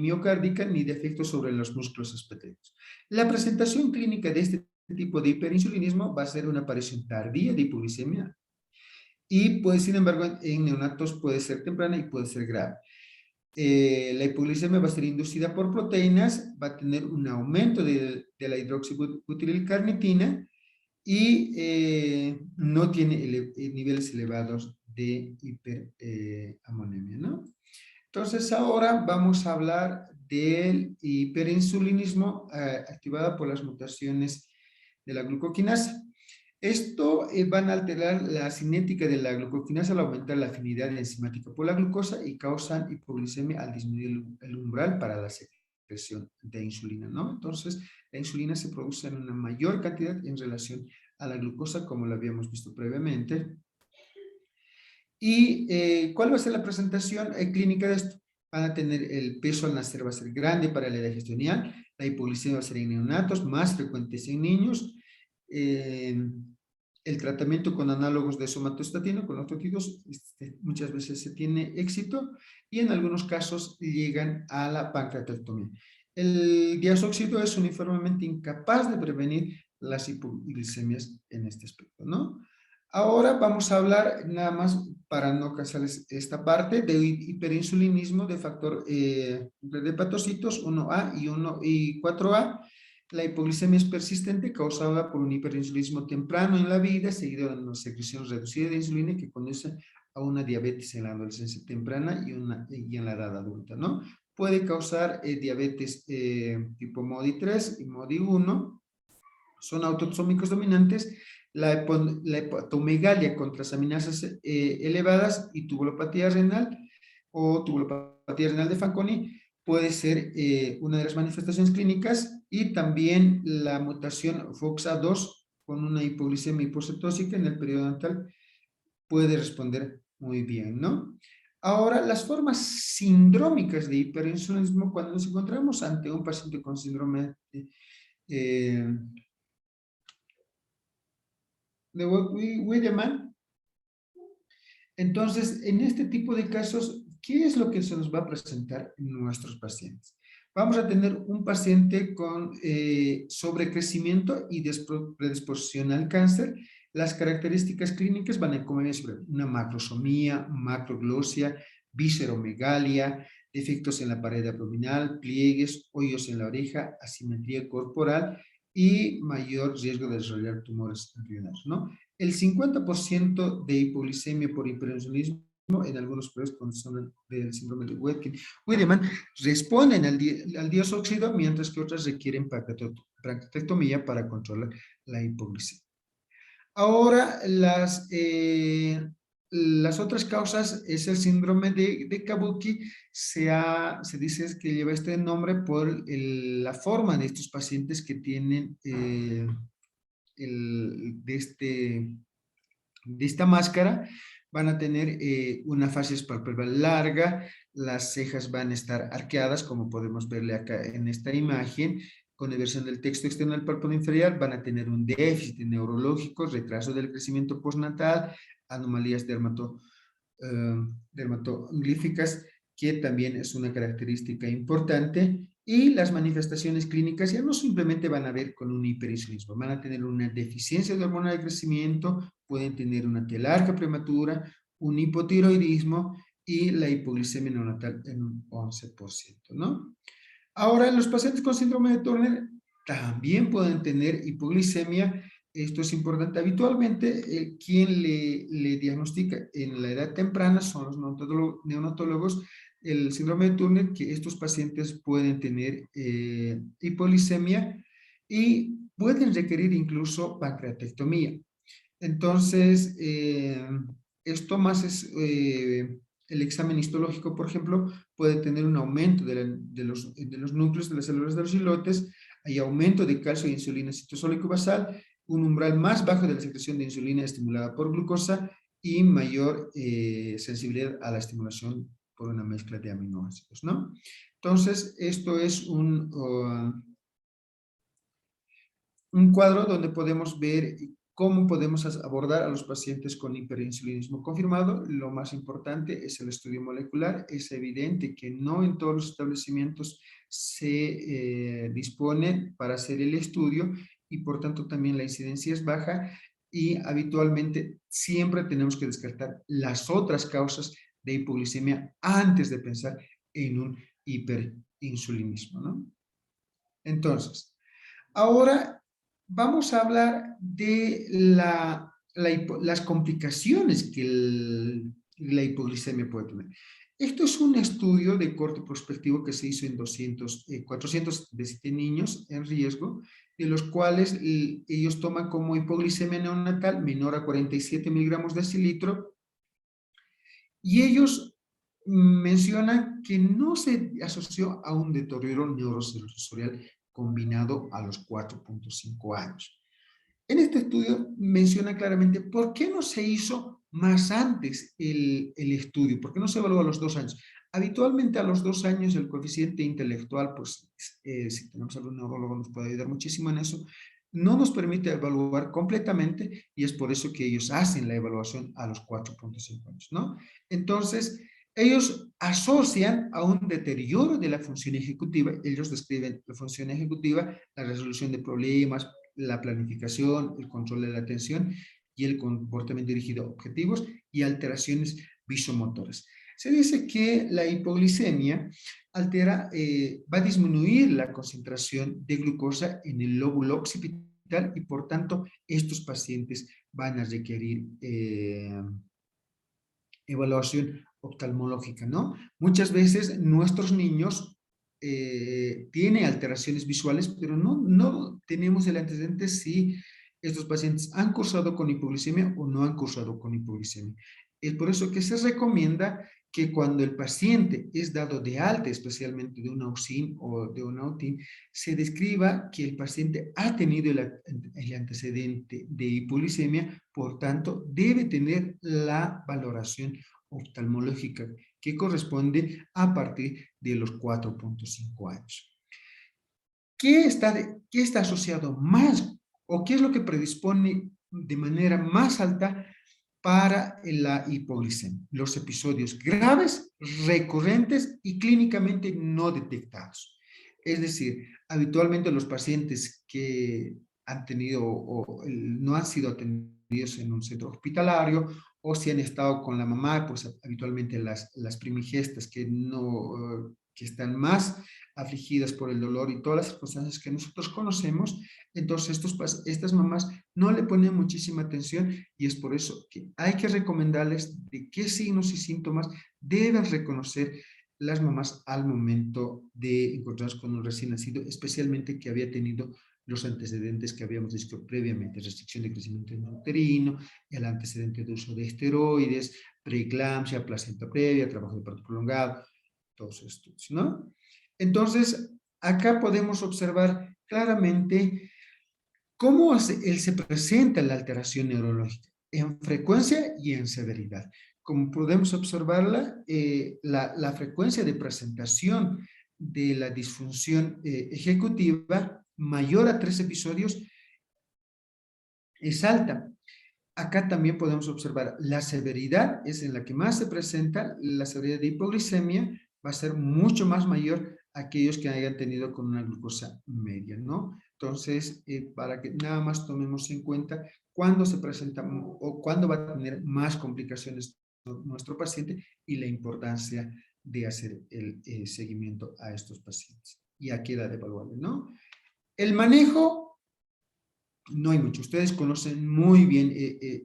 miocárdica, ni de efectos sobre los músculos esqueléticos. La presentación clínica de este tipo de hiperinsulinismo va a ser una aparición tardía de hipoglicemia, y puede, sin embargo, en neonatos puede ser temprana y puede ser grave. La hipoglicemia va a ser inducida por proteínas, va a tener un aumento de la hidroxibutililcarnitina, y no tiene niveles elevados de hiperamonemia, ¿no? Entonces ahora vamos a hablar del hiperinsulinismo activada por las mutaciones de la glucoquinasa. Esto van a alterar la cinética de la glucoquinasa al aumentar la afinidad enzimática por la glucosa, y causan hipoglicemia al disminuir el umbral para la secreción de insulina, ¿no? Entonces, la insulina se produce en una mayor cantidad en relación a la glucosa, como lo habíamos visto previamente. ¿Y cuál va a ser la presentación clínica de esto? Van a tener el peso al nacer, va a ser grande para la edad gestacional. La hipoglicemia va a ser en neonatos, más frecuentes en niños. El tratamiento con análogos de somatostatina, con los péptidos, muchas veces se tiene éxito, y en algunos casos llegan a la pancreatectomía. El diazóxido es uniformemente incapaz de prevenir las hipoglicemias en este aspecto, ¿no? Ahora vamos a hablar, nada más para no cansarles esta parte, de hiperinsulinismo de factor de hepatocitos 1A y 4A. La hipoglicemia es persistente, causada por un hiperinsulinismo temprano en la vida, seguido de una secreción reducida de insulina, que conduce a una diabetes en la adolescencia temprana y en la edad adulta, ¿no? Puede causar diabetes tipo MODY 3 y MODY 1, son autosómicos dominantes. La hepatomegalia con transaminasas elevadas y tubulopatía renal o tubulopatía renal de Fanconi puede ser una de las manifestaciones clínicas, y también la mutación FOXA2 con una hipoglicemia hipocetósica en el periodo dental puede responder muy bien, ¿no? Ahora, las formas sindrómicas de hiperinsulinismo, cuando nos encontramos ante un paciente con síndrome de Wiedemann, entonces, en este tipo de casos ¿qué es lo que se nos va a presentar en nuestros pacientes? Vamos a tener un paciente con sobrecrecimiento y predisposición al cáncer. Las características clínicas van a comer sobre una macrosomía, macroglosia, visceromegalia, defectos en la pared abdominal, pliegues, hoyos en la oreja, asimetría corporal y mayor riesgo de desarrollar tumores embrionarios, ¿no? El 50% de hipoglicemia por hipertensión en algunos periodos con del síndrome de Wiedemann responden al dióxido, mientras que otras requieren pancreatectomía para controlar la hipoglicemia. Ahora, las otras causas es el síndrome de Kabuki. Se dice que lleva este nombre por la forma de estos pacientes que tienen de esta máscara. Van a tener una fascia palpebral larga, las cejas van a estar arqueadas, como podemos verle acá en esta imagen, con inversión del texto externo del párpado inferior. Van a tener un déficit neurológico, retraso del crecimiento postnatal, anomalías dermatoglíficas, que también es una característica importante. Y las manifestaciones clínicas ya no simplemente van a ver con un hiperinsulinismo, van a tener una deficiencia de hormona de crecimiento, pueden tener una telarca prematura, un hipotiroidismo y la hipoglicemia neonatal en un 11%, ¿no? Ahora, los pacientes con síndrome de Turner también pueden tener hipoglicemia. Esto es importante. Habitualmente, quien le diagnostica en la edad temprana son los neonatólogos. El síndrome de Turner, que estos pacientes pueden tener hipoglicemia y pueden requerir incluso pancreatectomía. Entonces, esto más es el examen histológico, por ejemplo, puede tener un aumento de los núcleos de las células de los islotes, hay aumento de calcio e insulina citosólico basal, un umbral más bajo de la secreción de insulina estimulada por glucosa y mayor sensibilidad a la estimulación por una mezcla de aminoácidos, ¿no? Entonces, esto es un cuadro donde podemos ver cómo podemos abordar a los pacientes con hiperinsulinismo confirmado. Lo más importante es el estudio molecular. Es evidente que no en todos los establecimientos se dispone para hacer el estudio y por tanto también la incidencia es baja y habitualmente siempre tenemos que descartar las otras causas de hipoglicemia antes de pensar en un hiperinsulinismo, ¿no? Entonces, ahora vamos a hablar de las complicaciones que la hipoglicemia puede tener. Esto es un estudio de corte prospectivo que se hizo en 477 niños en riesgo, de los cuales ellos toman como hipoglicemia neonatal menor a 47 miligramos de decilitro, y ellos mencionan que no se asoció a un deterioro neurosensorial combinado a los 4.5 años. En este estudio menciona claramente por qué no se hizo más antes el estudio, por qué no se evaluó a los 2 años. Habitualmente a los 2 años el coeficiente intelectual, pues si tenemos algún neurólogo nos puede ayudar muchísimo en eso, no nos permite evaluar completamente y es por eso que ellos hacen la evaluación a los 4.5 años, ¿no? Entonces, ellos asocian a un deterioro de la función ejecutiva. Ellos describen la función ejecutiva, la resolución de problemas, la planificación, el control de la atención y el comportamiento dirigido a objetivos y alteraciones visomotoras. Se dice que la hipoglicemia va a disminuir la concentración de glucosa en el lóbulo occipital y por tanto estos pacientes van a requerir evaluación oftalmológica, ¿no? Muchas veces nuestros niños tienen alteraciones visuales, pero no tenemos el antecedente si estos pacientes han cursado con hipoglicemia o no han cursado con hipoglicemia. Es por eso que se recomienda que cuando el paciente es dado de alta, especialmente de una UCIN o de una OTIN, se describa que el paciente ha tenido el antecedente de hipoglicemia, por tanto, debe tener la valoración oftalmológica que corresponde a partir de los 4.5 años. ¿Qué está asociado más o qué es lo que predispone de manera más alta para la hipoglicemia, los episodios graves, recurrentes y clínicamente no detectados. Es decir, habitualmente los pacientes que han tenido o no han sido atendidos en un centro hospitalario o si han estado con la mamá, pues habitualmente las primigestas que no, que están más afligidas por el dolor y todas las circunstancias que nosotros conocemos, entonces estas mamás no le ponen muchísima atención y es por eso que hay que recomendarles de qué signos y síntomas deben reconocer las mamás al momento de encontrarse con un recién nacido, especialmente que había tenido los antecedentes que habíamos visto previamente, restricción de crecimiento intrauterino, el antecedente de uso de esteroides, preeclampsia, placenta previa, trabajo de parto prolongado, todos estos, ¿no? Entonces, acá podemos observar claramente cómo se presenta la alteración neurológica en frecuencia y en severidad. Como podemos observarla, la frecuencia de presentación de la disfunción ejecutiva mayor a 3 episodios es alta. Acá también podemos observar la severidad, es en la que más se presenta, la severidad de hipoglicemia va a ser mucho más mayor a aquellos que hayan tenido con una glucosa media, ¿no? Entonces, para que nada más tomemos en cuenta cuándo se presenta o cuándo va a tener más complicaciones nuestro paciente y la importancia de hacer el seguimiento a estos pacientes y a qué edad evaluarle, ¿no? El manejo no hay mucho. Ustedes conocen muy bien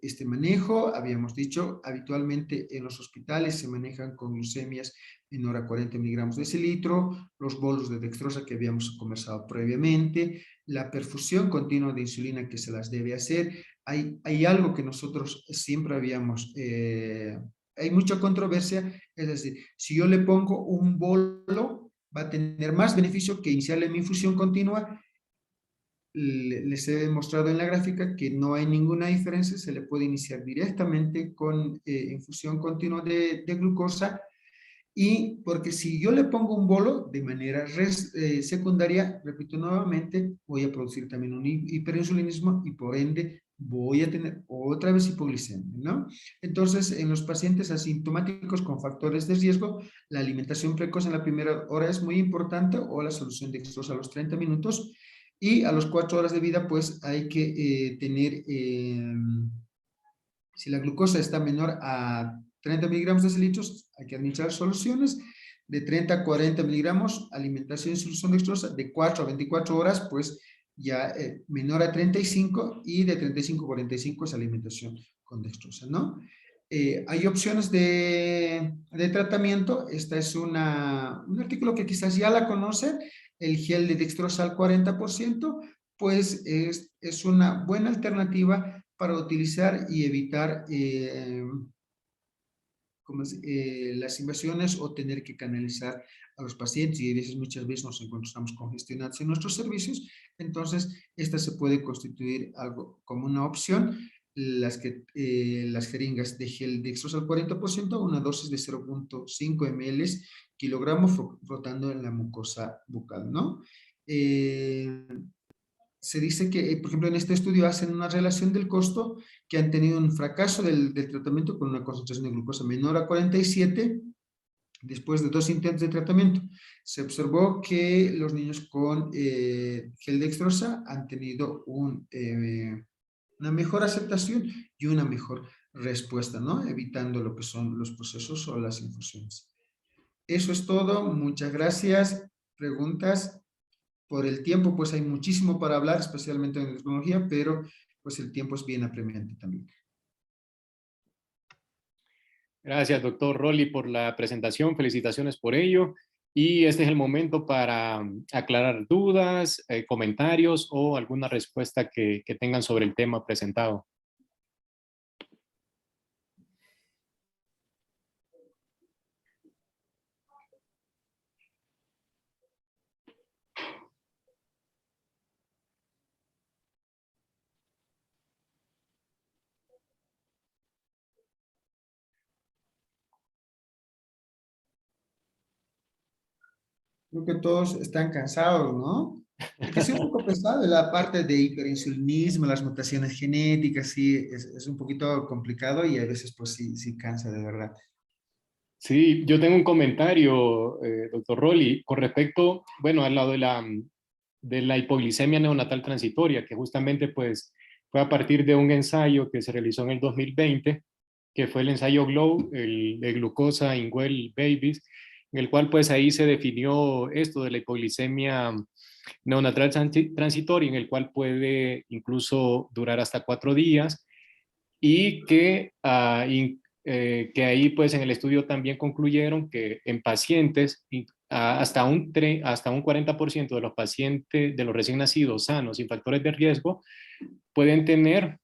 este manejo. Habíamos dicho, habitualmente en los hospitales se manejan con glucemias menor a 40 miligramos de ese litro, los bolos de dextrosa que habíamos conversado previamente, la perfusión continua de insulina que se las debe hacer. Hay algo que nosotros siempre habíamos... hay mucha controversia, es decir, si yo le pongo un bolo, va a tener más beneficio que iniciarle mi infusión continua. Les he demostrado en la gráfica que no hay ninguna diferencia, se le puede iniciar directamente con infusión continua de glucosa y porque si yo le pongo un bolo de manera secundaria, repito nuevamente, voy a producir también un hiperinsulinismo y por ende voy a tener otra vez hipoglicemia, ¿no? Entonces, en los pacientes asintomáticos con factores de riesgo, la alimentación precoz en la primera hora es muy importante o la solución dextrosa a los 30 minutos y a los 4 horas de vida, pues hay que tener, si la glucosa está menor a 30 miligramos de litros, hay que administrar soluciones de 30 a 40 miligramos, alimentación y solución dextrosa, de 4 a 24 horas, pues ya menor a 35 y de 35 a 45 es alimentación con dextrosa, ¿no? Hay opciones de tratamiento. Esta es un artículo que quizás ya la conocen, el gel de dextrosa al 40%, pues es una buena alternativa para utilizar y evitar las invasiones o tener que canalizar a los pacientes y a veces, muchas veces nos encontramos congestionados en nuestros servicios, entonces esta se puede constituir algo como una opción, las jeringas de gel dextrosa al 40%, una dosis de 0.5 ml kilogramo frotando en la mucosa bucal, ¿no? Se dice que, por ejemplo, en este estudio hacen una relación del costo que han tenido un fracaso del tratamiento con una concentración de glucosa menor a 47 después de 2 intentos de tratamiento. Se observó que los niños con gel dextrosa han tenido una mejor aceptación y una mejor respuesta, ¿no? Evitando lo que son los procesos o las infusiones. Eso es todo. Muchas gracias. ¿Preguntas? Por el tiempo, pues hay muchísimo para hablar, especialmente en tecnología, pero pues el tiempo es bien apremiante también. Gracias, doctor Rolly, por la presentación. Felicitaciones por ello. Y este es el momento para aclarar dudas, comentarios o alguna respuesta que tengan sobre el tema presentado. Creo que todos están cansados, ¿no? Es que es un poco pesado la parte de hiperinsulinismo, las mutaciones genéticas, sí, es un poquito complicado y a veces pues sí, sí cansa de verdad. Sí, yo tengo un comentario, doctor Rolli, con respecto, bueno, al lado de la hipoglicemia neonatal transitoria, que justamente pues fue a partir de un ensayo que se realizó en el 2020, que fue el ensayo GLOW, el de glucosa in well babies, en el cual pues ahí se definió esto de la hipoglicemia neonatal transitoria, en el cual puede incluso durar hasta 4 días y que ahí pues en el estudio también concluyeron que en pacientes hasta un 40% de los pacientes de los recién nacidos sanos sin factores de riesgo pueden tener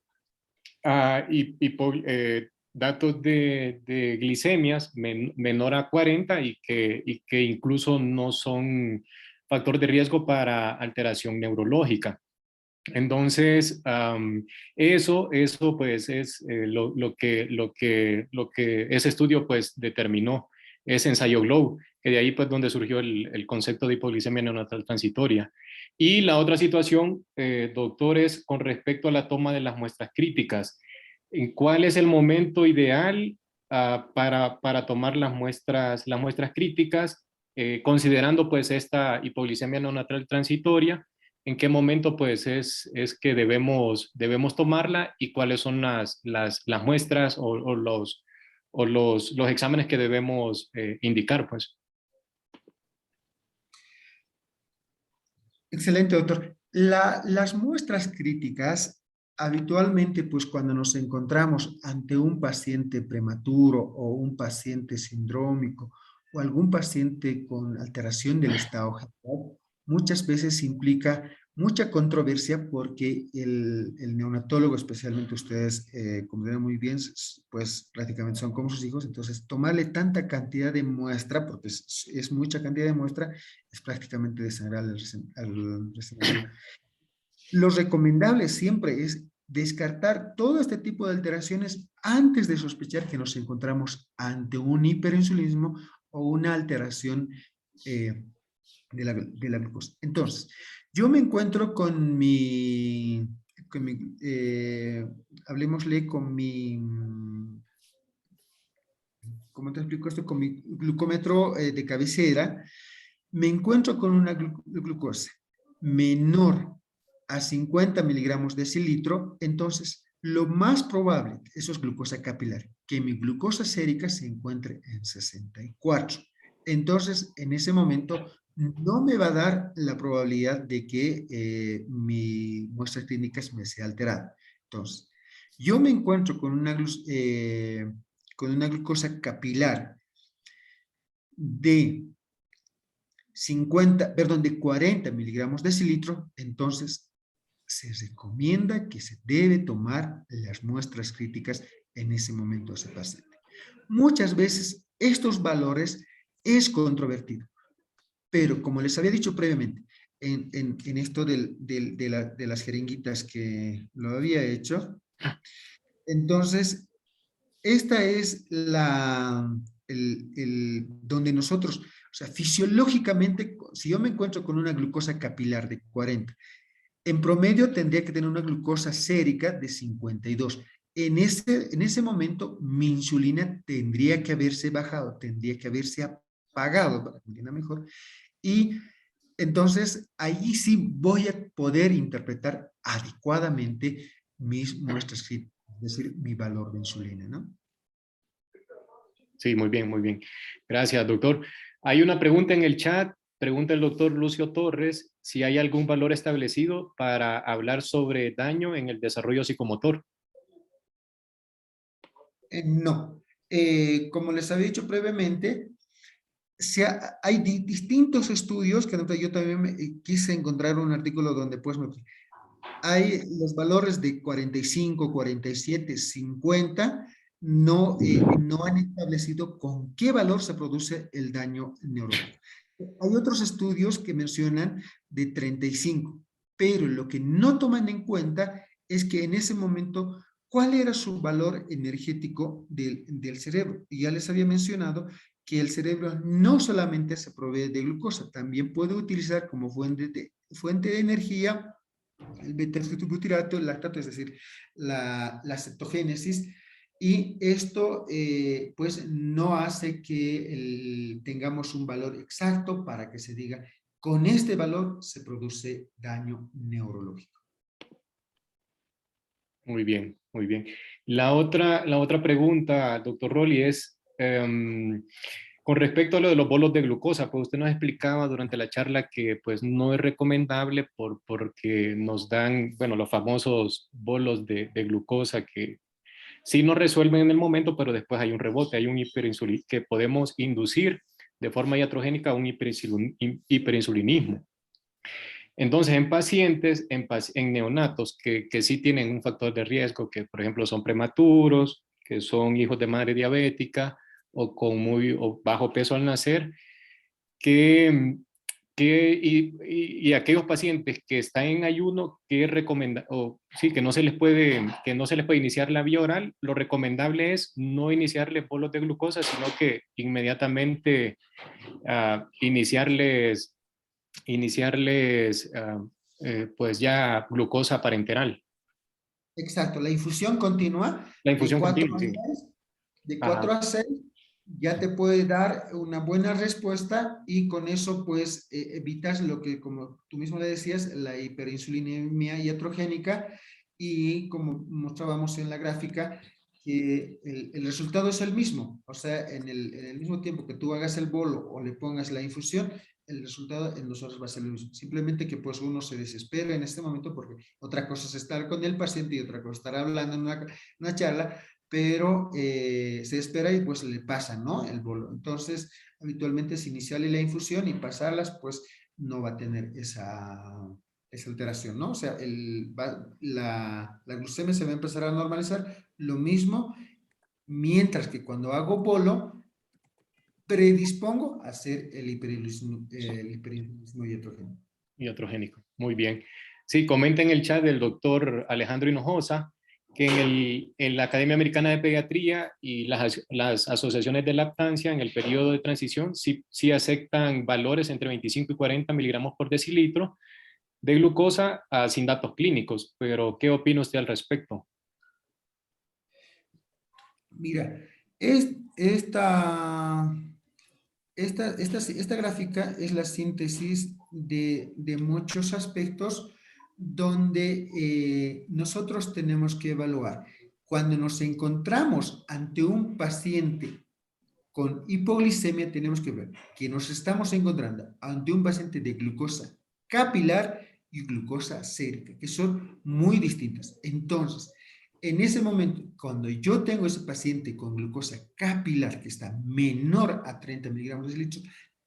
datos de glicemias menor a 40 y que incluso no son factor de riesgo para alteración neurológica. Entonces, eso pues es lo que ese estudio pues determinó, ese ensayo GLOW, que de ahí pues donde surgió el concepto de hipoglicemia neonatal transitoria. Y la otra situación, doctores, con respecto a la toma de las muestras críticas, ¿en cuál es el momento ideal para tomar las muestras críticas, considerando pues esta hipoglicemia neonatal transitoria? ¿En qué momento pues es que debemos tomarla y cuáles son las muestras los exámenes que debemos indicar? Pues Excelente, doctor. Las muestras críticas, habitualmente, pues cuando nos encontramos ante un paciente prematuro o un paciente sindrómico o algún paciente con alteración del estado general, muchas veces implica mucha controversia porque el neonatólogo, especialmente ustedes, como ven muy bien, pues prácticamente son como sus hijos, entonces tomarle tanta cantidad de muestra, porque es mucha cantidad de muestra, es prácticamente desangrar al recién nacido. Lo recomendable siempre es descartar todo este tipo de alteraciones antes de sospechar que nos encontramos ante un hiperinsulinismo o una alteración de la glucosa. Entonces, yo me encuentro hablemosle con mi, ¿cómo te explico esto? Con mi glucómetro de cabecera, me encuentro con una glucosa menor a 50 miligramos de cilitro, entonces lo más probable, eso es glucosa capilar, que mi glucosa sérica se encuentre en 64. Entonces, en ese momento, no me va a dar la probabilidad de que mi muestra clínica me sea alterada. Entonces, yo me encuentro con una glucosa capilar de 40 miligramos de cilitro, entonces se recomienda que se debe tomar las muestras críticas en ese momento a ese paciente. Muchas veces estos valores es controvertido, pero como les había dicho previamente, en esto de las jeringuitas que lo había hecho, entonces esta es donde nosotros, o sea, fisiológicamente, si yo me encuentro con una glucosa capilar de 40, en promedio tendría que tener una glucosa sérica de 52. En ese momento, mi insulina tendría que haberse bajado, tendría que haberse apagado, para que me entienda mejor. Y entonces, ahí sí voy a poder interpretar adecuadamente mis muestras críticas, es decir, mi valor de insulina, ¿no? sí, muy bien, muy bien. Gracias, doctor. Hay una pregunta en el chat, pregunta el doctor Lucio Torres, si hay algún valor establecido para hablar sobre daño en el desarrollo psicomotor. No. Como les había dicho previamente, hay distintos estudios que yo también quise encontrar un artículo donde pues hay los valores de 45, 47, 50, no han establecido con qué valor se produce el daño neurológico. Hay otros estudios que mencionan de 35, pero lo que no toman en cuenta es que en ese momento, ¿cuál era su valor energético del cerebro? Y ya les había mencionado que el cerebro no solamente se provee de glucosa, también puede utilizar como fuente fuente de energía, el beta-fetobutirato, el lactato, es decir, la cetogénesis, y esto pues no hace que tengamos un valor exacto para que se diga, con este valor se produce daño neurológico. Muy bien, muy bien. La otra pregunta, doctor Rolly, es con respecto a lo de los bolos de glucosa. Pues usted nos explicaba durante la charla que pues no es recomendable porque nos dan, bueno, los famosos bolos de glucosa que sí nos resuelven en el momento, pero después hay un rebote, hay un hiperinsulinismo que podemos inducir de forma iatrogénica un hiperinsulinismo. Entonces, en pacientes, en neonatos que sí tienen un factor de riesgo, que por ejemplo son prematuros, que son hijos de madre diabética o con muy bajo peso al nacer, y aquellos pacientes que están en ayuno, sí, que no se les puede iniciar la vía oral, lo recomendable es no iniciarles bolos de glucosa, sino que inmediatamente pues ya glucosa parenteral. Exacto, la infusión continua La de infusión 4 continua, a sí. 6, de Ajá. 4 a 6 ya te puede dar una buena respuesta y con eso pues evitas lo que, como tú mismo le decías, la hiperinsulinemia iatrogénica, y como mostrábamos en la gráfica, que el resultado es el mismo. O sea, en el mismo tiempo que tú hagas el bolo o le pongas la infusión, el resultado en nosotros va a ser el mismo. Simplemente que pues uno se desespera en este momento porque otra cosa es estar con el paciente y otra cosa es estar hablando en una charla, pero se espera y pues le pasa, ¿no? El bolo. Entonces, habitualmente es iniciarle la infusión y pasarlas, pues no va a tener esa alteración, ¿no? O sea, la glucemia se va a empezar a normalizar. Lo mismo, mientras que cuando hago bolo, predispongo a hacer el hiperinsulinismo iatrogénico. Iatrogénico. Muy bien. Sí, comenta en el chat del doctor Alejandro Hinojosa que en la Academia Americana de Pediatría y las asociaciones de lactancia en el periodo de transición sí aceptan valores entre 25 y 40 miligramos por decilitro de glucosa sin datos clínicos, pero ¿qué opina usted al respecto? Mira, es, esta gráfica es la síntesis de muchos aspectos donde nosotros tenemos que evaluar. Cuando nos encontramos ante un paciente con hipoglicemia, tenemos que ver que nos estamos encontrando ante un paciente de glucosa capilar y glucosa sérica, que son muy distintas. Entonces, en ese momento, cuando yo tengo ese paciente con glucosa capilar que está menor a 30 miligramos de litro,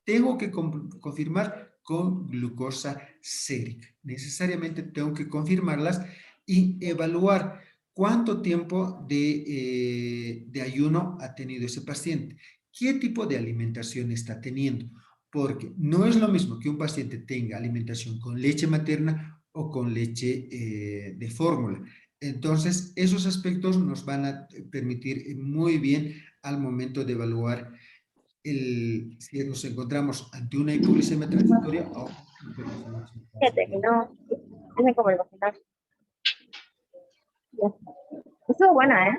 tengo que confirmar con glucosa sérica. Necesariamente tengo que confirmarlas y evaluar cuánto tiempo de ayuno ha tenido ese paciente, qué tipo de alimentación está teniendo, porque no es lo mismo que un paciente tenga alimentación con leche materna o con leche de fórmula. Entonces, esos aspectos nos van a permitir muy bien al momento de evaluar si nos encontramos ante una hipoglicemia transitoria o una hiperglicemia Fíjate que transitoria. no, es como el cocinar. Ya. Estuvo buena, ¿eh?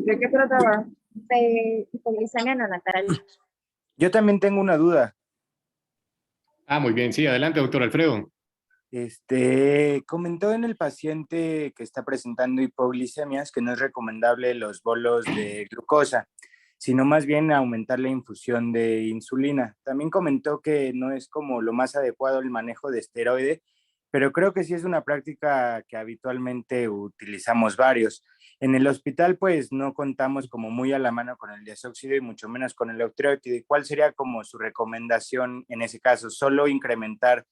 ¿De qué trataba? De hipoglicemia neonatal. Yo también tengo una duda. Muy bien, sí, adelante, doctor Alfredo. Comentó en el paciente que está presentando hipoglicemias que no es recomendable los bolos de glucosa, sino más bien aumentar la infusión de insulina. También comentó que no es como lo más adecuado el manejo de esteroide, pero creo que sí es una práctica que habitualmente utilizamos varios. En el hospital, pues no contamos como muy a la mano con el diazóxido y mucho menos con el eutrópido. ¿Cuál sería como su recomendación en ese caso? ¿Solo incrementar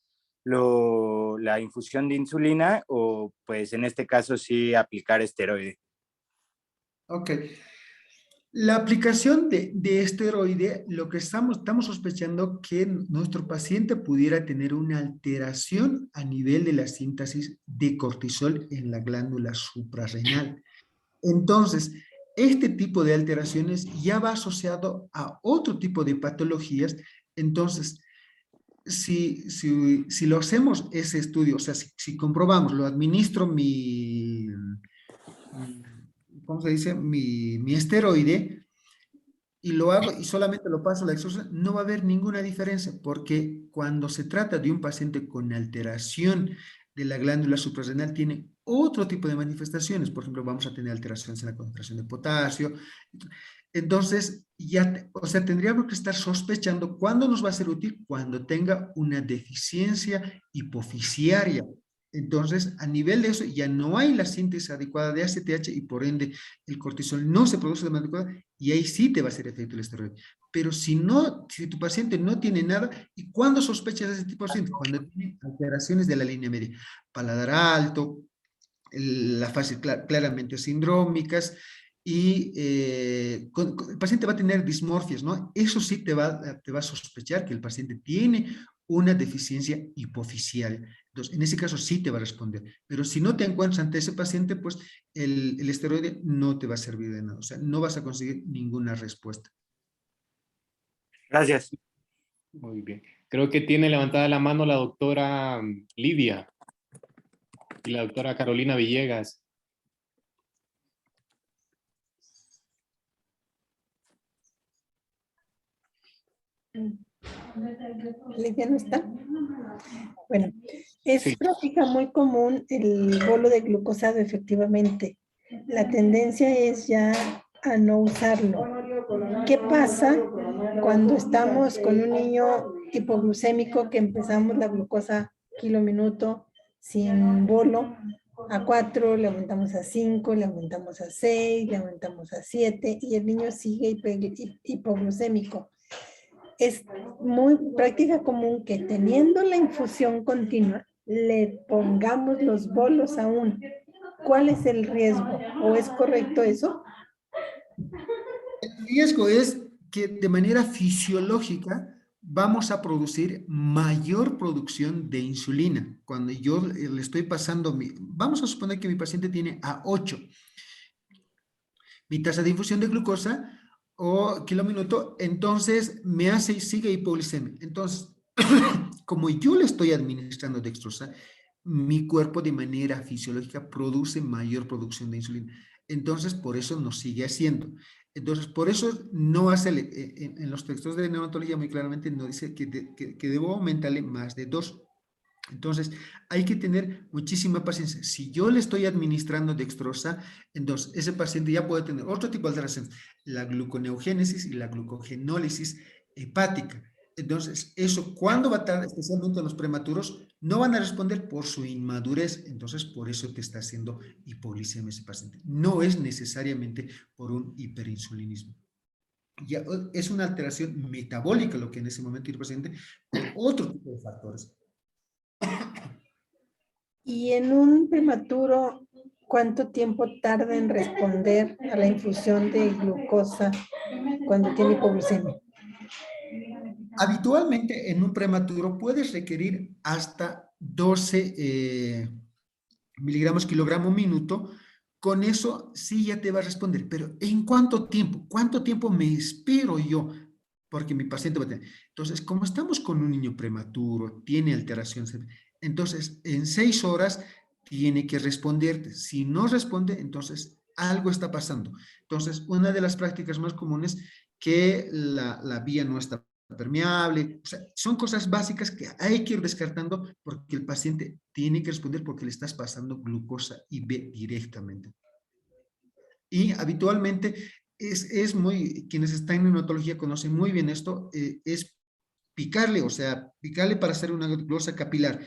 la infusión de insulina o pues en este caso sí aplicar esteroide? Ok. La aplicación de esteroide, lo que estamos sospechando que nuestro paciente pudiera tener una alteración a nivel de la síntesis de cortisol en la glándula suprarrenal. Entonces, este tipo de alteraciones ya va asociado a otro tipo de patologías. Entonces, si lo hacemos ese estudio, o sea, si comprobamos, lo administro ¿cómo se dice? Mi esteroide, y lo hago y solamente lo paso a la exorsa, no va a haber ninguna diferencia, porque cuando se trata de un paciente con alteración de la glándula suprarrenal, tiene otro tipo de manifestaciones. Por ejemplo, vamos a tener alteraciones en la concentración de potasio. Entonces, o sea, tendríamos que estar sospechando cuándo nos va a ser útil, cuando tenga una deficiencia hipofisiaria. Entonces, a nivel de eso, ya no hay la síntesis adecuada de ACTH y por ende el cortisol no se produce de manera adecuada y ahí sí te va a hacer efecto el esteroide. Pero si no, si tu paciente no tiene nada, ¿y cuándo sospechas de ese tipo de paciente? Cuando tiene alteraciones de la línea media, paladar alto, la fase claramente sindrómicas, y el paciente va a tener dismorfias, ¿no? Eso sí te va a sospechar que el paciente tiene una deficiencia hipofisial. Entonces, en ese caso sí te va a responder. Pero si no te encuentras ante ese paciente, pues el esteroide no te va a servir de nada. O sea, no vas a conseguir ninguna respuesta. Gracias. Muy bien. Creo que tiene levantada la mano la doctora Lidia y la doctora Carolina Villegas. Lidia no está. Bueno, es Sí. práctica muy común el bolo de glucosado, efectivamente. La tendencia es ya a no usarlo. ¿Qué pasa cuando estamos con un niño hipoglucémico que empezamos la glucosa kilo minuto sin bolo? A 4, le aumentamos a 5, le aumentamos a 6, le aumentamos a 7 y el niño sigue hipoglucémico. Es muy práctica común que teniendo la infusión continua, le pongamos los bolos aún. ¿Cuál es el riesgo? ¿O es correcto eso? El riesgo es que de manera fisiológica vamos a producir mayor producción de insulina. Cuando yo le estoy pasando, vamos a suponer que mi paciente tiene A8, mi tasa de infusión de glucosa o kilo minuto, entonces me hace, sigue hipoglicemia. Entonces, como yo le estoy administrando dextrosa, mi cuerpo de manera fisiológica produce mayor producción de insulina. Entonces, por eso nos sigue haciendo. Entonces, por eso no hace, en los textos de neonatología muy claramente no dice que debo aumentarle más de 2. Entonces, hay que tener muchísima paciencia. Si yo le estoy administrando dextrosa, entonces ese paciente ya puede tener otro tipo de alteraciones, la gluconeogénesis y la glucogenólisis hepática. Entonces, eso, ¿cuándo va a tardar? Especialmente en los prematuros, no van a responder por su inmadurez. Entonces, por eso te está haciendo hipoglicemia ese paciente. No es necesariamente por un hiperinsulinismo. Ya, es una alteración metabólica lo que en ese momento tiene el paciente por otro tipo de factores. Y en un prematuro, ¿cuánto tiempo tarda en responder a la infusión de glucosa cuando tiene hipoglucemia? Habitualmente en un prematuro puedes requerir hasta 12 miligramos kilogramo minuto. Con eso sí ya te va a responder, pero ¿en cuánto tiempo? ¿Cuánto tiempo me espero yo? Porque mi paciente va a tener. Entonces, como estamos con un niño prematuro, tiene alteraciones, entonces en 6 horas tiene que responderte. Si no responde, entonces algo está pasando. Entonces, una de las prácticas más comunes que la vía no está permeable, o sea, son cosas básicas que hay que ir descartando porque el paciente tiene que responder porque le estás pasando glucosa IV directamente. Y habitualmente es muy, quienes están en neonatología conocen muy bien esto, es picarle, o sea, picarle para hacer una glucosa capilar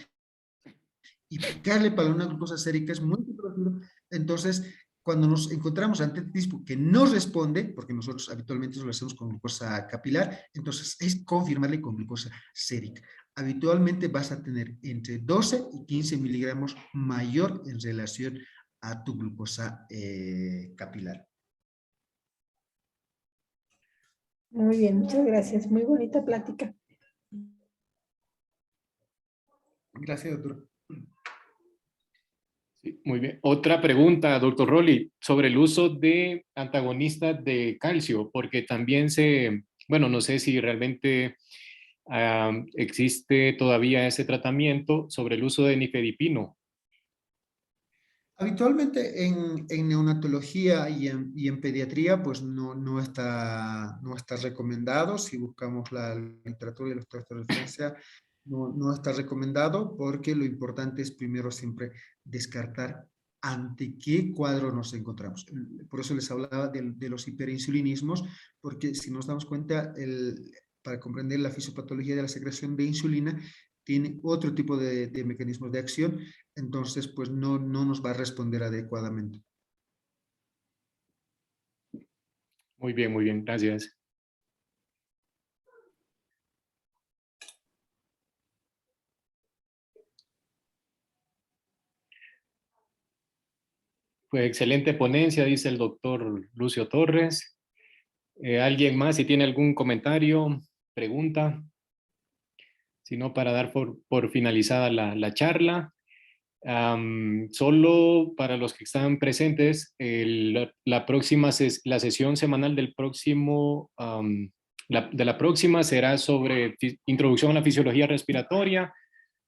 y picarle para una glucosa sérica es muy doloroso. Entonces, cuando nos encontramos ante el tipo que no responde, porque nosotros habitualmente lo hacemos con glucosa capilar, entonces es confirmarle con glucosa sérica. Habitualmente vas a tener entre 12 y 15 miligramos mayor en relación a tu glucosa capilar. Muy bien, muchas gracias. Muy bonita plática. Gracias, doctor. Sí, muy bien. Otra pregunta, doctor Rolly, sobre el uso de antagonistas de calcio, porque también bueno, no sé si realmente ¿Existe todavía ese tratamiento sobre el uso de nifedipino? Habitualmente en neonatología y en pediatría, pues no está recomendado. Si buscamos la literatura y los textos de referencia, no está recomendado, porque lo importante es primero siempre descartar ante qué cuadro nos encontramos. Por eso les hablaba de los hiperinsulinismos, porque si nos damos cuenta, para comprender la fisiopatología de la secreción de insulina, tiene otro tipo de mecanismos de acción, entonces pues no nos va a responder adecuadamente. Muy bien, gracias. Pues excelente ponencia, dice el doctor Lucio Torres. ¿Alguien más, si tiene algún comentario, pregunta? Si no, para dar por finalizada la charla. Solo para los que están presentes, la sesión semanal del próximo, de la próxima será sobre introducción a la fisiología respiratoria,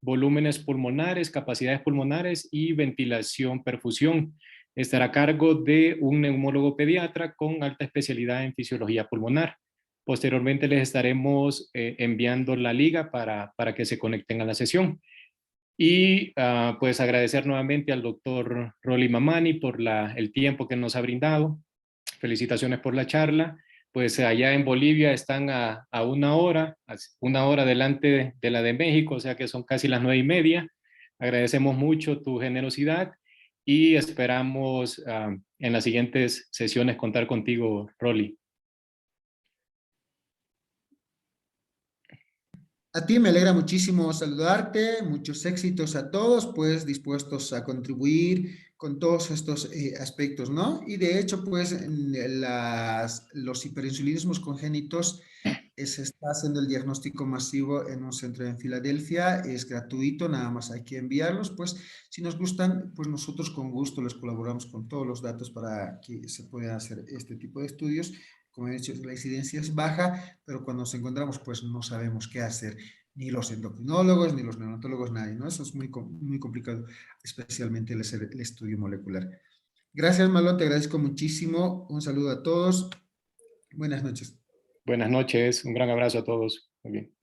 volúmenes pulmonares, capacidades pulmonares y ventilación, perfusión. Estará a cargo de un neumólogo pediatra con alta especialidad en fisiología pulmonar. Posteriormente les estaremos enviando la liga para que se conecten a la sesión. Y pues agradecer nuevamente al doctor Rolly Mamani por el tiempo que nos ha brindado. Felicitaciones por la charla. Pues allá en Bolivia están a una hora delante de la de México, o sea que son casi las 9:30. Agradecemos mucho tu generosidad y esperamos en las siguientes sesiones contar contigo, Rolly. A ti me alegra muchísimo saludarte, muchos éxitos a todos, pues dispuestos a contribuir con todos estos aspectos, ¿no? Y de hecho, pues los hiperinsulinismos congénitos se está haciendo el diagnóstico masivo en un centro en Filadelfia, es gratuito, nada más hay que enviarlos, pues si nos gustan, pues nosotros con gusto les colaboramos con todos los datos para que se puedan hacer este tipo de estudios. Como he dicho, la incidencia es baja, pero cuando nos encontramos, pues no sabemos qué hacer, ni los endocrinólogos, ni los neonatólogos, nadie, ¿no? Eso es muy complicado, especialmente el estudio molecular. Gracias, Malón, te agradezco muchísimo. Un saludo a todos. Buenas noches. Buenas noches, un gran abrazo a todos. Muy bien.